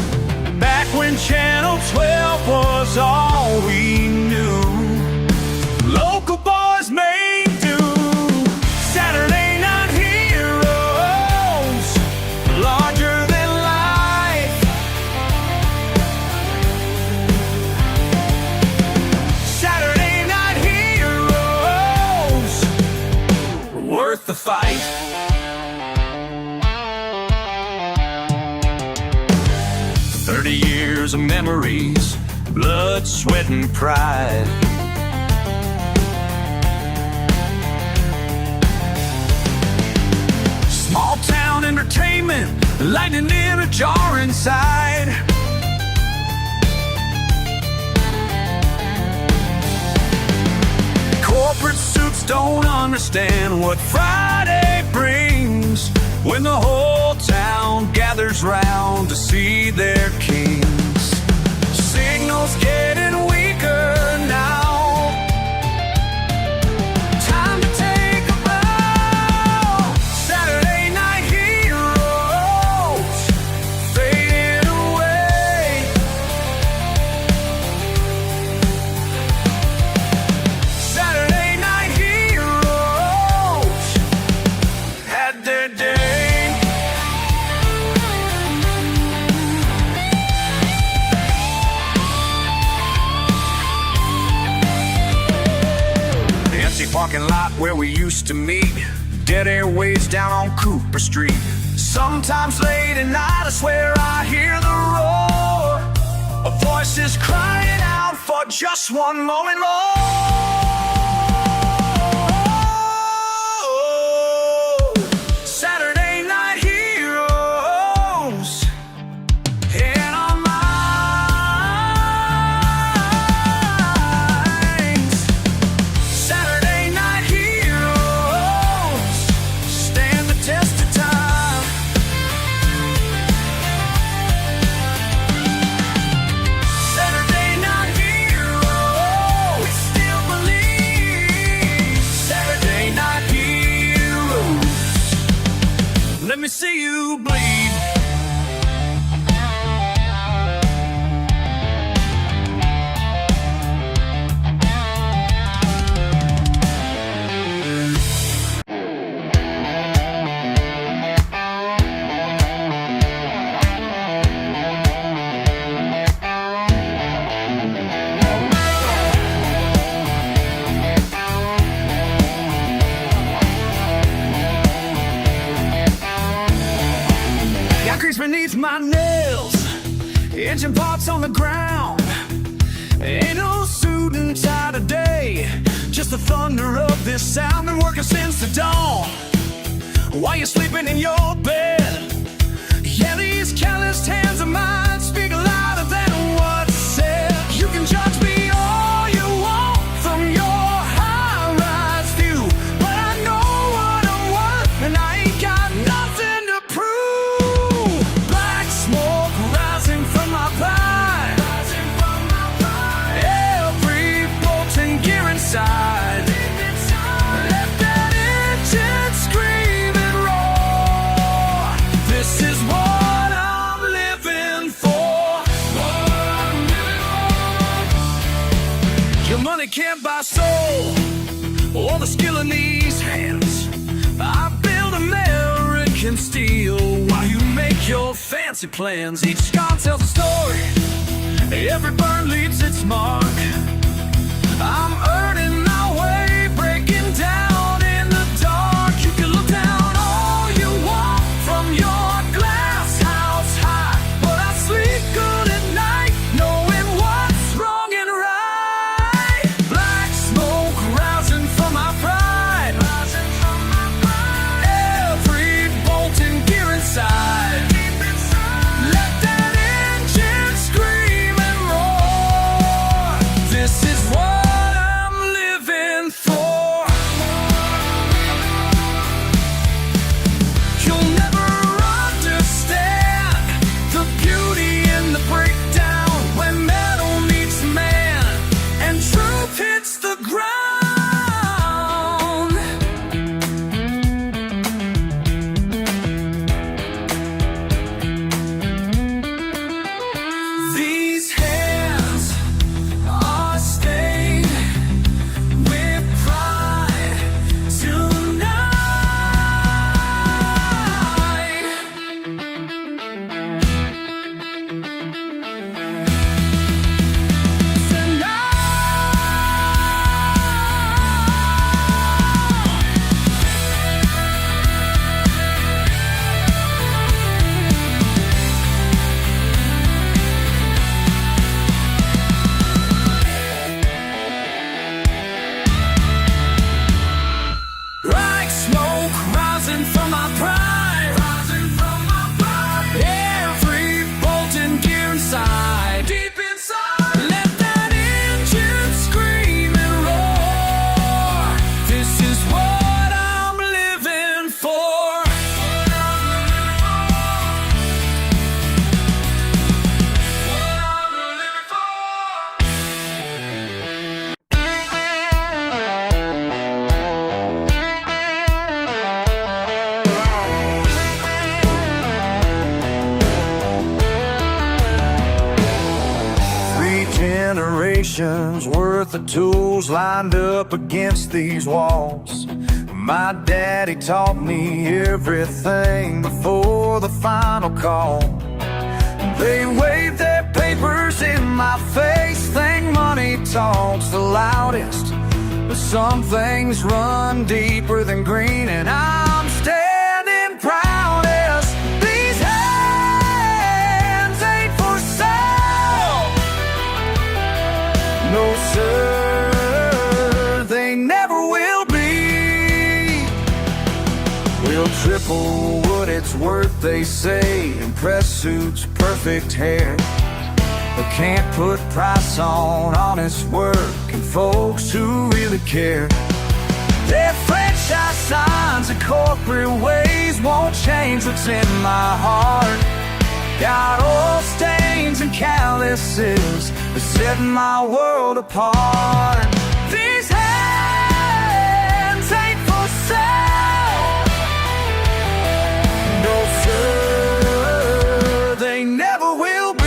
Back when Channel 12 was all we knew, local boys made do. Saturday night heroes, larger than life. Saturday night heroes, worth the fight. 30 years of memories, blood, sweat, and pride. Small town entertainment, lightning in a jar inside. Corporate suits don't understand what Friday brings, when the whole town gathers round to see their kings. Signals getting weaker now. Time to take a bow. Saturday night heroes fading away. Saturday night heroes had their day. Parking lot where we used to meet, dead airways down on Cooper Street. Sometimes late at night I swear I hear the roar of voices crying out for just one moment more. Saturday night heroes in our minds. Saturday night heroes stand the test of time. Saturday night heroes, we still believe. Saturday night heroes, let me see you bleed. Got grease beneath my nails, engine parts on the ground. Ain't no suit and tie today, just the thunder of this sound. Been working since the dawn, while you're sleeping in your bed. Yeah, these calloused hands of mine speak louder than what's said. You can judge me all you want from your high-rise view, but I know what I'm worth, and I ain't got nothing to prove. Black smoke rising from my pipe, every bolt and gear inside. Let that engine scream and roar. my soul or the skill in these hands. I build American steel while you make your fancy plans. Each scar tells a story, every burn leaves its mark. I'm earning my way, breaking down in the dark. You can look down all you want from your glass house high, but I sleep good at night, knowing what's wrong and right. Black smoke rising from my pride, every bolt and gear inside. Let that engine scream and roar. This is what I'm living for. You'll never understand the beauty in the breakdown when metal meets man and truth hits the ground. These hands are stained with pride Like smoke rising from my pride, every bolt and gear inside, deep inside. Let that engine scream and roar. This is what I'm living for. Three generations worth of tools lined up against these walls. My daddy taught me everything before the final call. They waved their papers in my face, think money talks the loudest. But some things run deeper than green, and I'm standing proudest. These hands ain't for sale. No sir, they never will be. We'll triple what it's worth, they say. Impress suits, perfect hair, but can't put price on honest work and folks who really care. Their franchise signs and corporate ways won't change what's in my heart. Got old stains and calluses that set my world apart. These hands ain't for sale. No sir, they never will be.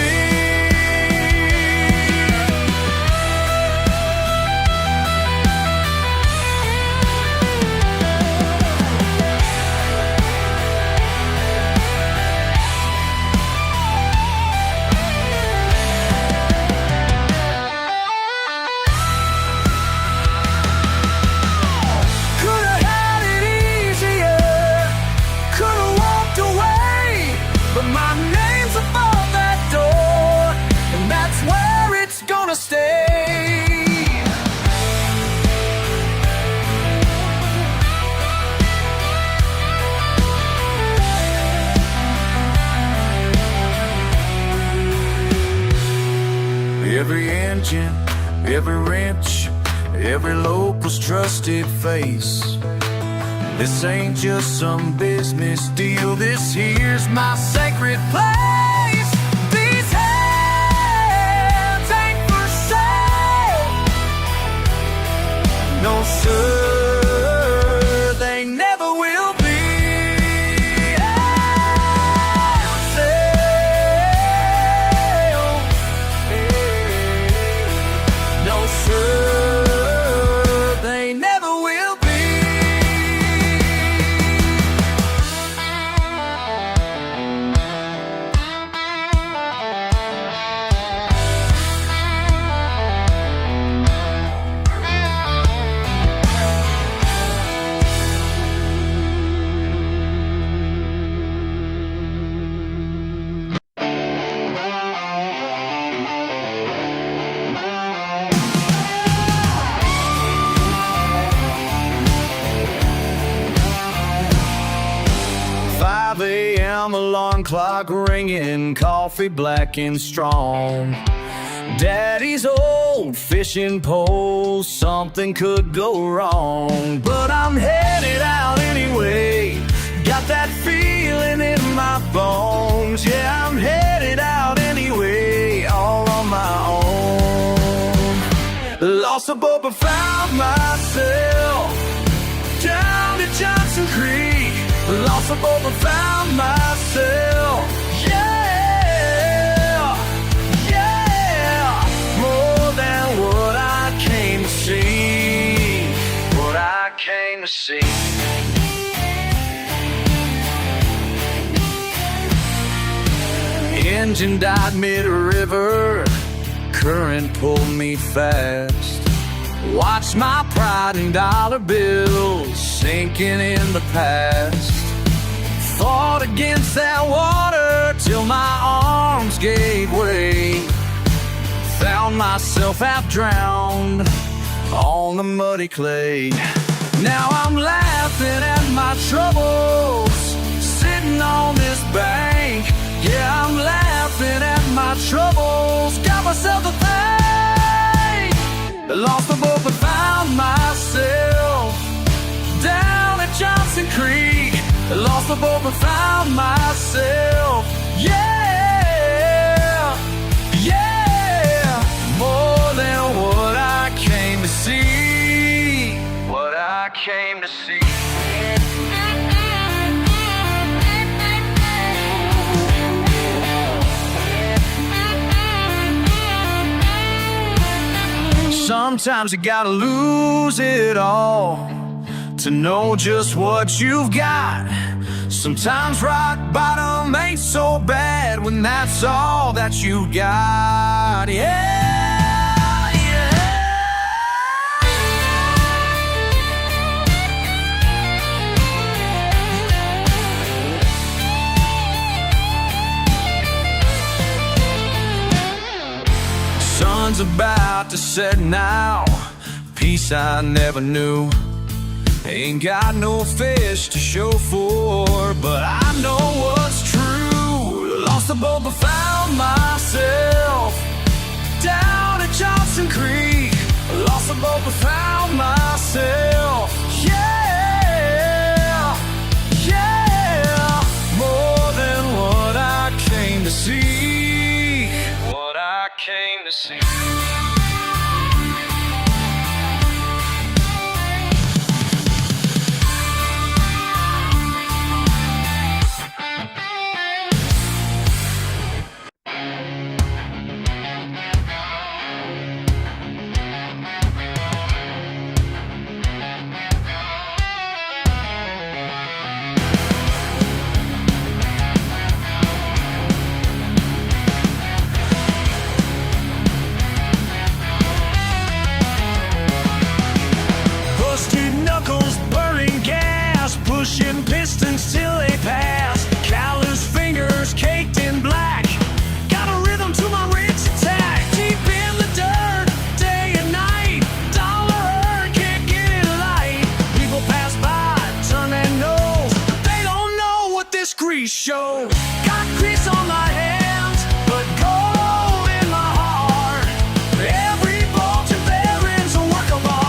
Coulda had it easier, coulda walked away, but my name's above that door, and that's where it's gonna stay. Every engine, every wrench, every local's trusted face. This ain't just some business deal, this here's my sacred place. These hands ain't for sale. No sir, they never will be. Sale. No sir, clock ringing, coffee black and strong. Daddy's old fishing pole, something could go wrong. But I'm headed out anyway, got that feeling in my bones. Yeah, I'm headed out anyway, all on my own. Lost a boat but found myself down at Johnson Creek. Lost a boat but found myself. Yeah, yeah. More than what I came to see. What I came to see. Engine died mid-river, current pulled me fast. Watch my pride and dollar bills sinking in the past. Fought against that water till my arms gave way. Found myself half drowned on the muddy clay. Now I'm laughing at my troubles, sitting on this bank. Yeah, I'm laughing at my troubles, got myself a thank. Lost the boat but found myself down at Johnson Creek. Lost the boat but found myself. Yeah, yeah. More than what I came to see. What I came to see. Sometimes you gotta lose it all to know just what you've got. Sometimes rock bottom ain't so bad when that's all that you got. Yeah, yeah. Sun's about to set now, peace I never knew. Ain't got no fish to show for, but I know what's true. Lost the boat but found myself down at Johnson Creek. Lost the boat but found myself. Yeah, yeah. More than what I came to see. What I came to see. Pushing pistons till they pass. Callous fingers caked in black. Got a rhythm to my rich attack. Deep in the dirt, day and night. Dollar earn, can't get it light. People pass by, turn their nose, but they don't know what this grease shows. Got grease on my hands, but gold in my heart. Every bolt and bearing's a work of art.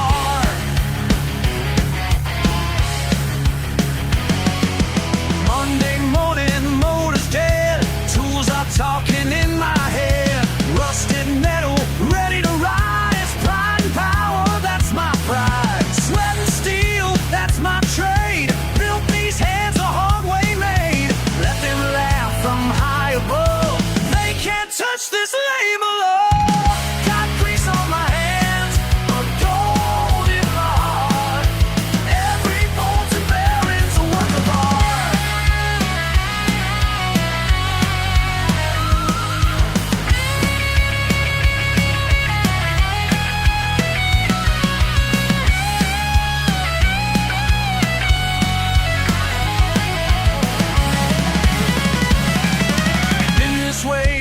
Monday morning, motor's dead. Tools are talking in my head. Rusted metal, ready to rise. Pride and power, that's my pride. Sweat and steel, that's my trade. Built these hands the hard way made. Let them laugh from high above. They can't touch this label up. Got grease on my hands, but gold in my heart. Every bolt and bearing's a work of art.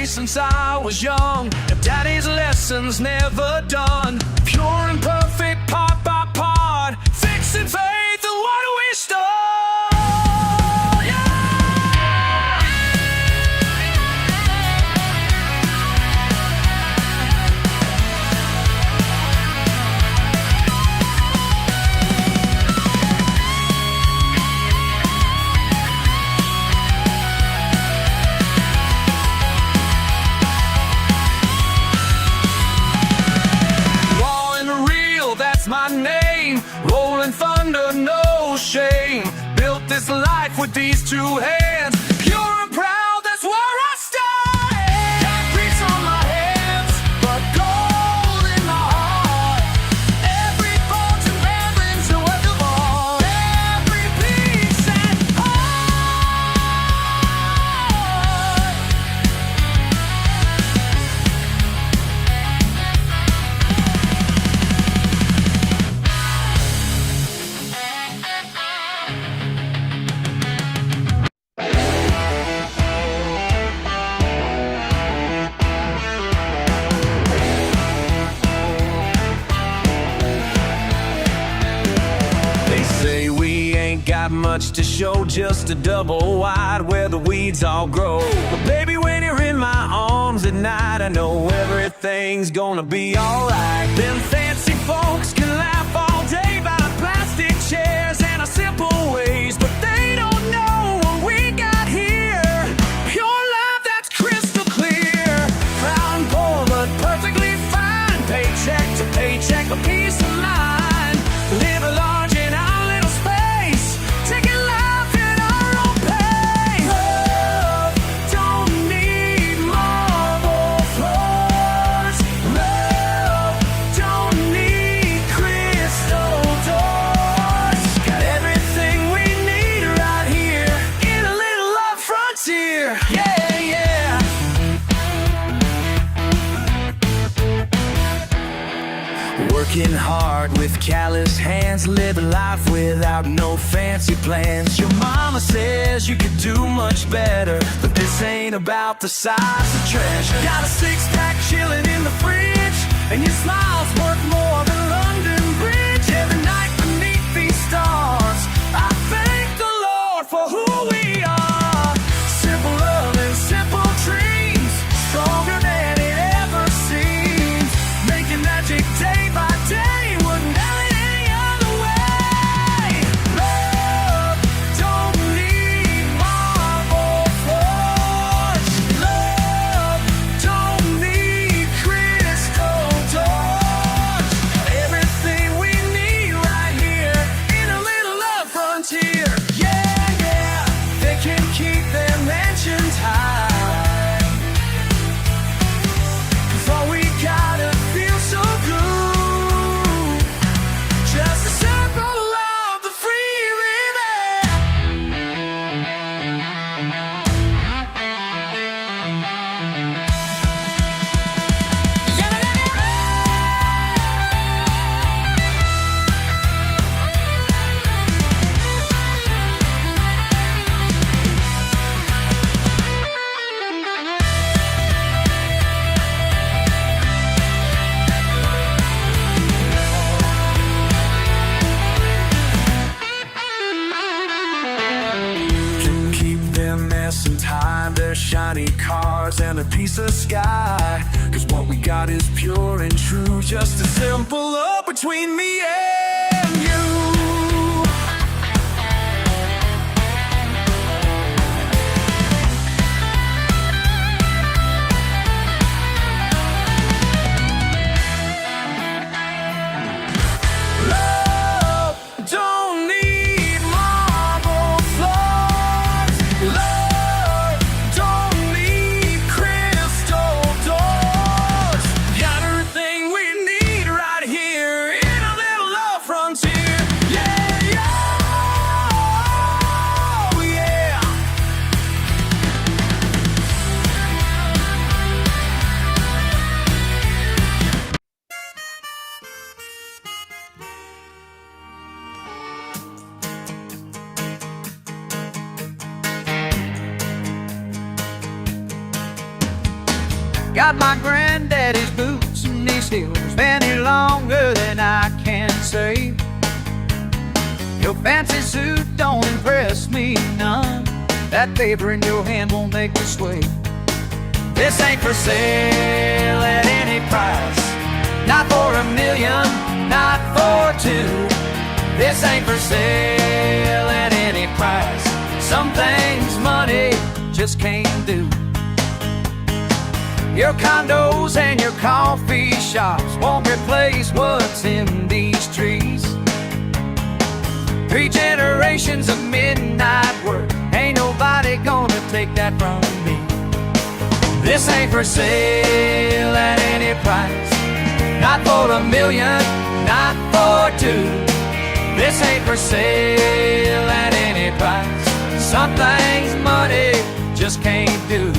Since I was young, Daddy's lessons never done. Pure and perfect, part by part. Fixing faith and what we stole. Yeah! these two hands. Pure and proud, that's where I stand. Got grease on my hands, but gold in my heart. Every thought and rambling's a work of art. Every piece and part. They say we ain't got much to show, just a double wide where the weeds all grow. But baby, when you're in my arms at night, I know everything's gonna be alright. Them fancy folks can laugh all day about plastic chairs and our simple ways, but they don't know what we got here. Pure life that's crystal clear. Proud and poor, but perfectly fine. Paycheck to paycheck, a peace of mind. Live a large in our little space, taking life in our own pace. Love don't need marble floors. Love don't need crystal doors. Got everything we need right here in a little love frontier. Yeah, yeah. Working hard with callous hands, living life without no fancy plans. Your mama says you could do much better, but this ain't about the size of treasure. Got a six-pack chilling in the fridge, and your smile's worth more than London Bridge. Every night beneath these stars, I thank the Lord for who we are. Simple love and simple dreams, stronger than it ever seems. Making magic day by day, wouldn't have it any other way. Love don't need marble floors. Love don't need crystal doors. Everything we need right here in a little love frontier. Yeah, yeah, they can keep their mansions high, 'cause all we gotta feel so good, just a circle of the free river. Can keep their mess and time, their shiny cars and a piece of sky. 'Cause what we got is pure and true, just a simple love between me and you. Love don't need marble floors. Love don't need crystal doors. Got everything we need right here in a little love frontier. Yeah, yeah, oh, yeah. Got my granddaddy's boots and these heels any longer than I can say. Your fancy suit don't impress me none. That paper in your hand won't make me sway. This ain't for sale at any price. Not for $1 million, not for two. This ain't for sale at any price. Some things money just can't do. Your condos and your coffee shops won't replace what's in these trees. 3 generations of midnight work nobody gonna take that from me. This ain't for sale at any price. Not for $1 million, not for two. This ain't for sale at any price. Some things money just can't do.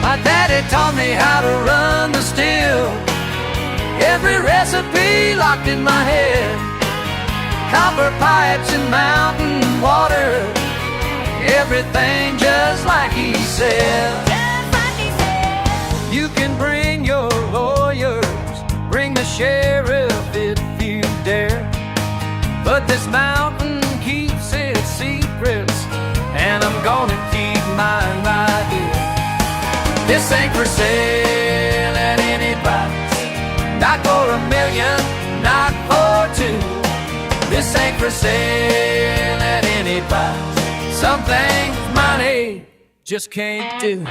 My daddy taught me how to run the still. Every recipe locked in my head. Copper pipes and mountain water. Everything just like he said. You can bring your lawyers, bring the sheriff if you dare, but this mountain keeps its secrets, and I'm gonna keep mine right here. This ain't for sale at any price. Not for $1 million, not for two. This ain't for sale at any price. Some things money just can't do.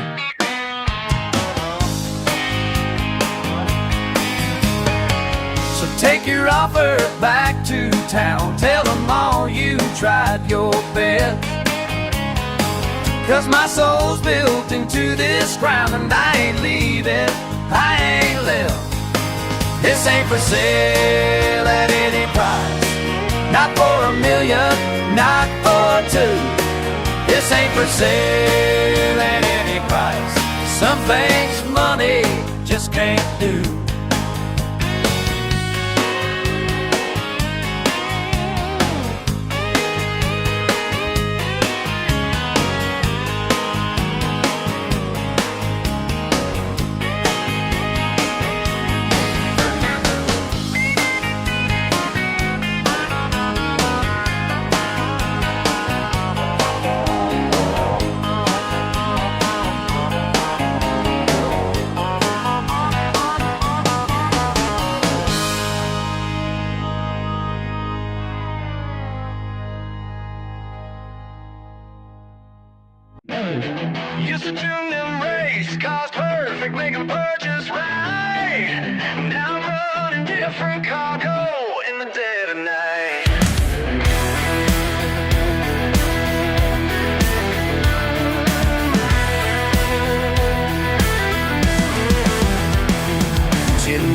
So take your offer back to town. Tell them all you tried your best. 'Cause my soul's built into this ground, and I ain't leaving, I ain't left. This ain't for sale at any price. Not for $1 million, not for two. This ain't for sale at any price. Some things money just can't do. Used to tune them race, cars perfect, make them purchase right. Now I'm running different cargo in the dead of night.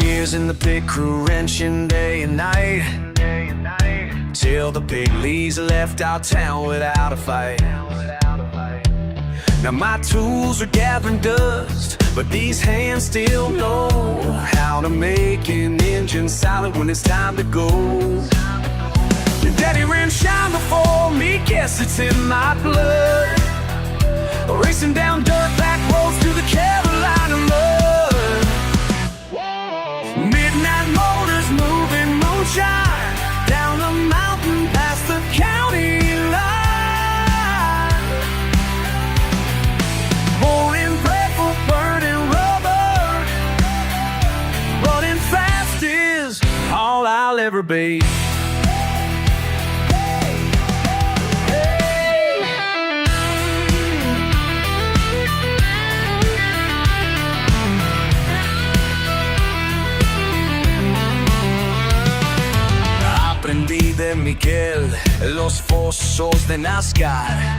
Years in the pit crew, wrenching day and night, till the big leagues left our town without a fight. Now my tools are gathering dust, but these hands still know how to make an engine silent when it's time to go. Your daddy ran shine before me, guess it's in my blood. Racing down dirt back roads through the Carolina mud. Midnight motors moving moonshine down the mountain past the county line. Pouring bread for burning rubber. Running fast is all I'll ever be. Aprendí de Miguel los fosos de NASCAR.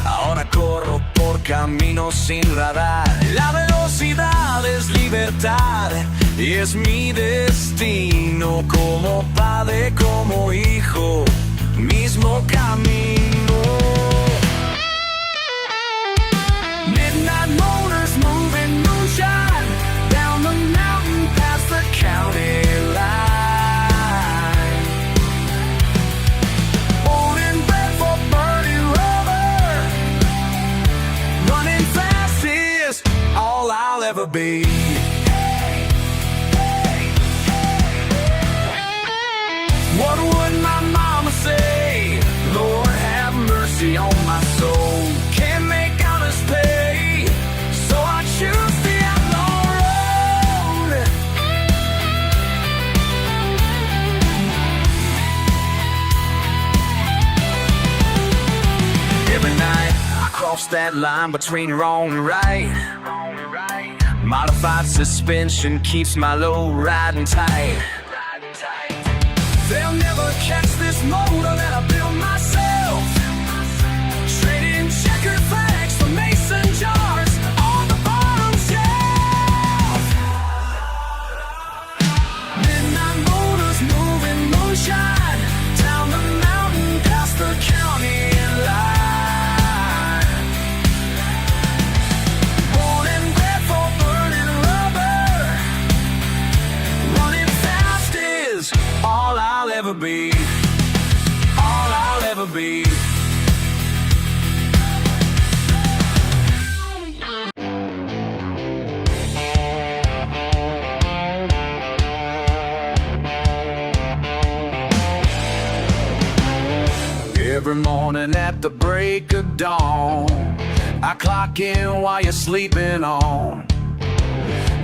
Ahora corro por caminos sin radar. La velocidad es libertad y es mi destino. Como padre, como hijo, mismo camino. Midnight motors moving moonshine down the mountain past the county line. All I'll ever be. What would my mama say? Lord have mercy on my soul. Can't make honest pay, so I choose the outlaw road. Every night that line between wrong and right. Modified suspension keeps my low riding tight. They'll never catch this motor that I built myself. Trading checkered flags for mason jars on the bottom shelf. Midnight motors moving moonshine down the mountain past the county line. Born and bred for burning rubber. Running fast is all I'll ever be. All I'll ever be. Every morning at the break of dawn, I clock in while you're sleeping on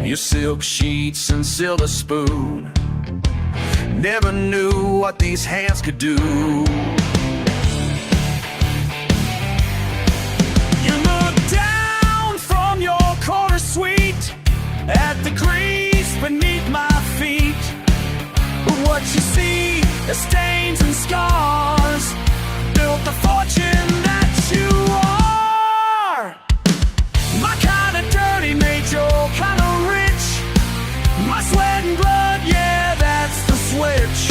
your silk sheets and silver spoon. Never knew what these hands could do. You look down from your corner suite at the grease beneath my feet. But what you see is stains and scars. Built the fortune that you are. My kind of dirty made your kind of rich. My sweat and blood, yeah, that's the switch.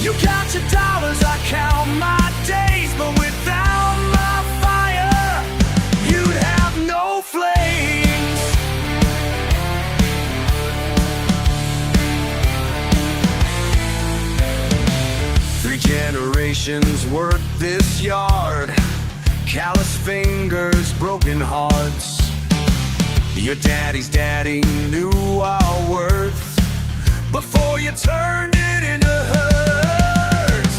You count your dollars, I count my days. But without my fire, you'd have no flames. 3 generations worked this yard. Callous fingers, broken hearts. Your daddy's daddy knew our worth before you turned it into hers.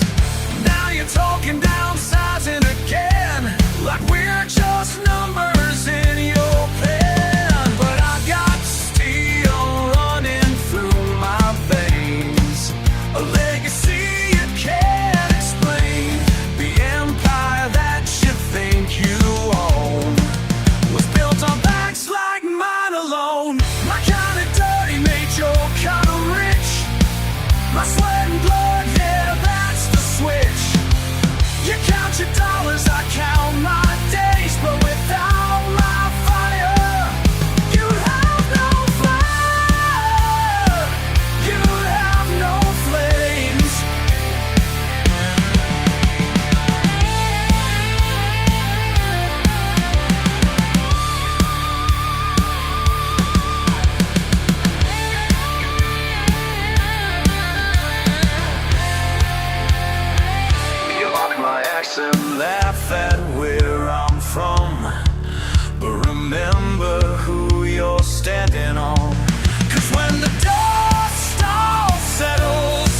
Now you're talking downsizing again, like we're just numbers in your pen. But I got steel running through my veins, a legacy you can't explain. The empire that you think you own was built on backs like mine alone. My kind of dirty made your kind of rich. My sweat and blood, yeah, that's the switch. You count your dollars, I count my days. But without my fire, you'd have no fire. You'd have no flames. You mock my accent, laugh at where I'm from, but remember who you're standing on. 'Cause when the dust all settles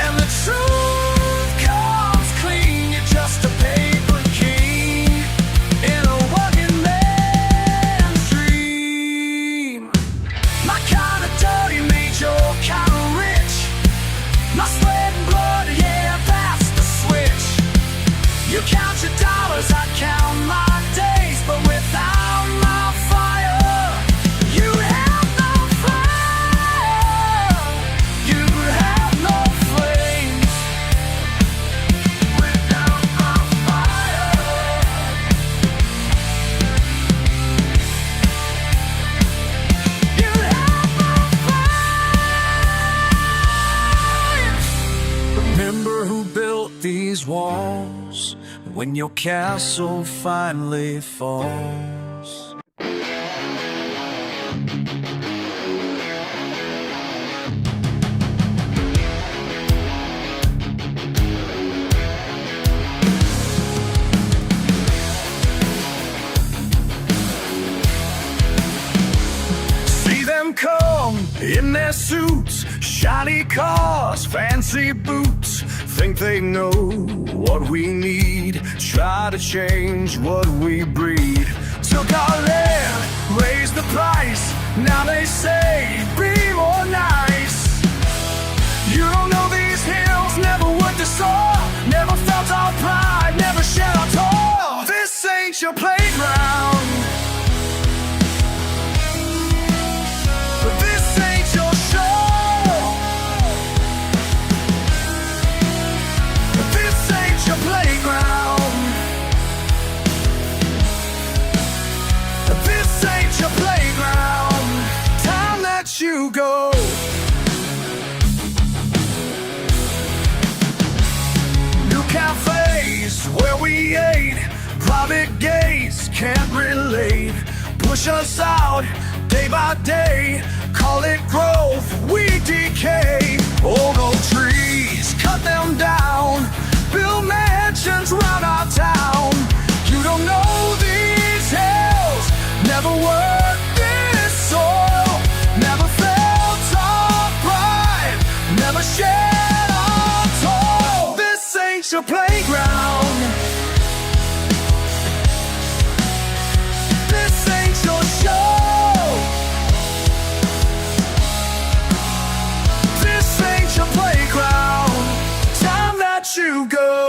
and the truth comes clean, you're just a paper king in a working man's dream. My kind of dirty made your kind of rich. My sweat and blood, yeah, that's the switch. You count your dollars, I count my days. But without my fire, you have no fire. You have no flames. Without my fire, you have no fire. Remember who built these walls when your castle finally falls. See them come in their suits, shiny cars, fancy boots. Think they know what we need, try to change what we breed. Took our land, raised the price, now they say be more nice. You don't know these hills, never worked the soil, never felt our pride, never shared our toil. This ain't your playground. where we ate. Private gates can't relate. Push us out day by day. Call it growth, we decay. Old oak trees, cut them down. Build mansions round our town. You don't know these hills. Never worked this soil. Never felt our pride. Never shared our toil. This ain't your playground. This ain't your show. This ain't your playground. Time that you go.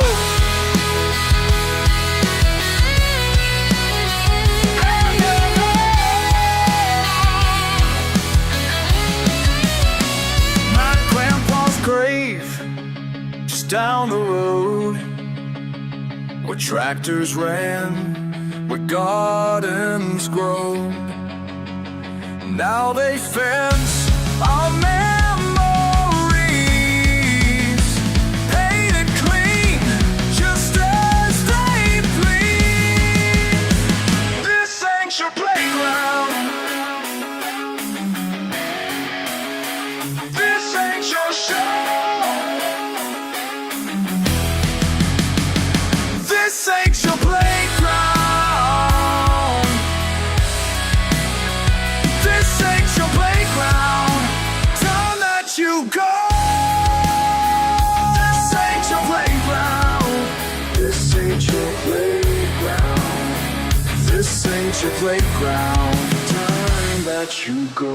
My grandpa's grave just down the road, where tractors ran, where gardens grow. Now they fence our memories, painted clean, just as they please. This ain't your playground. This ain't your show. This ain't your playground. This ain't your playground. Time that you go. This ain't your playground. This ain't your playground. This ain't your playground. Time that you go.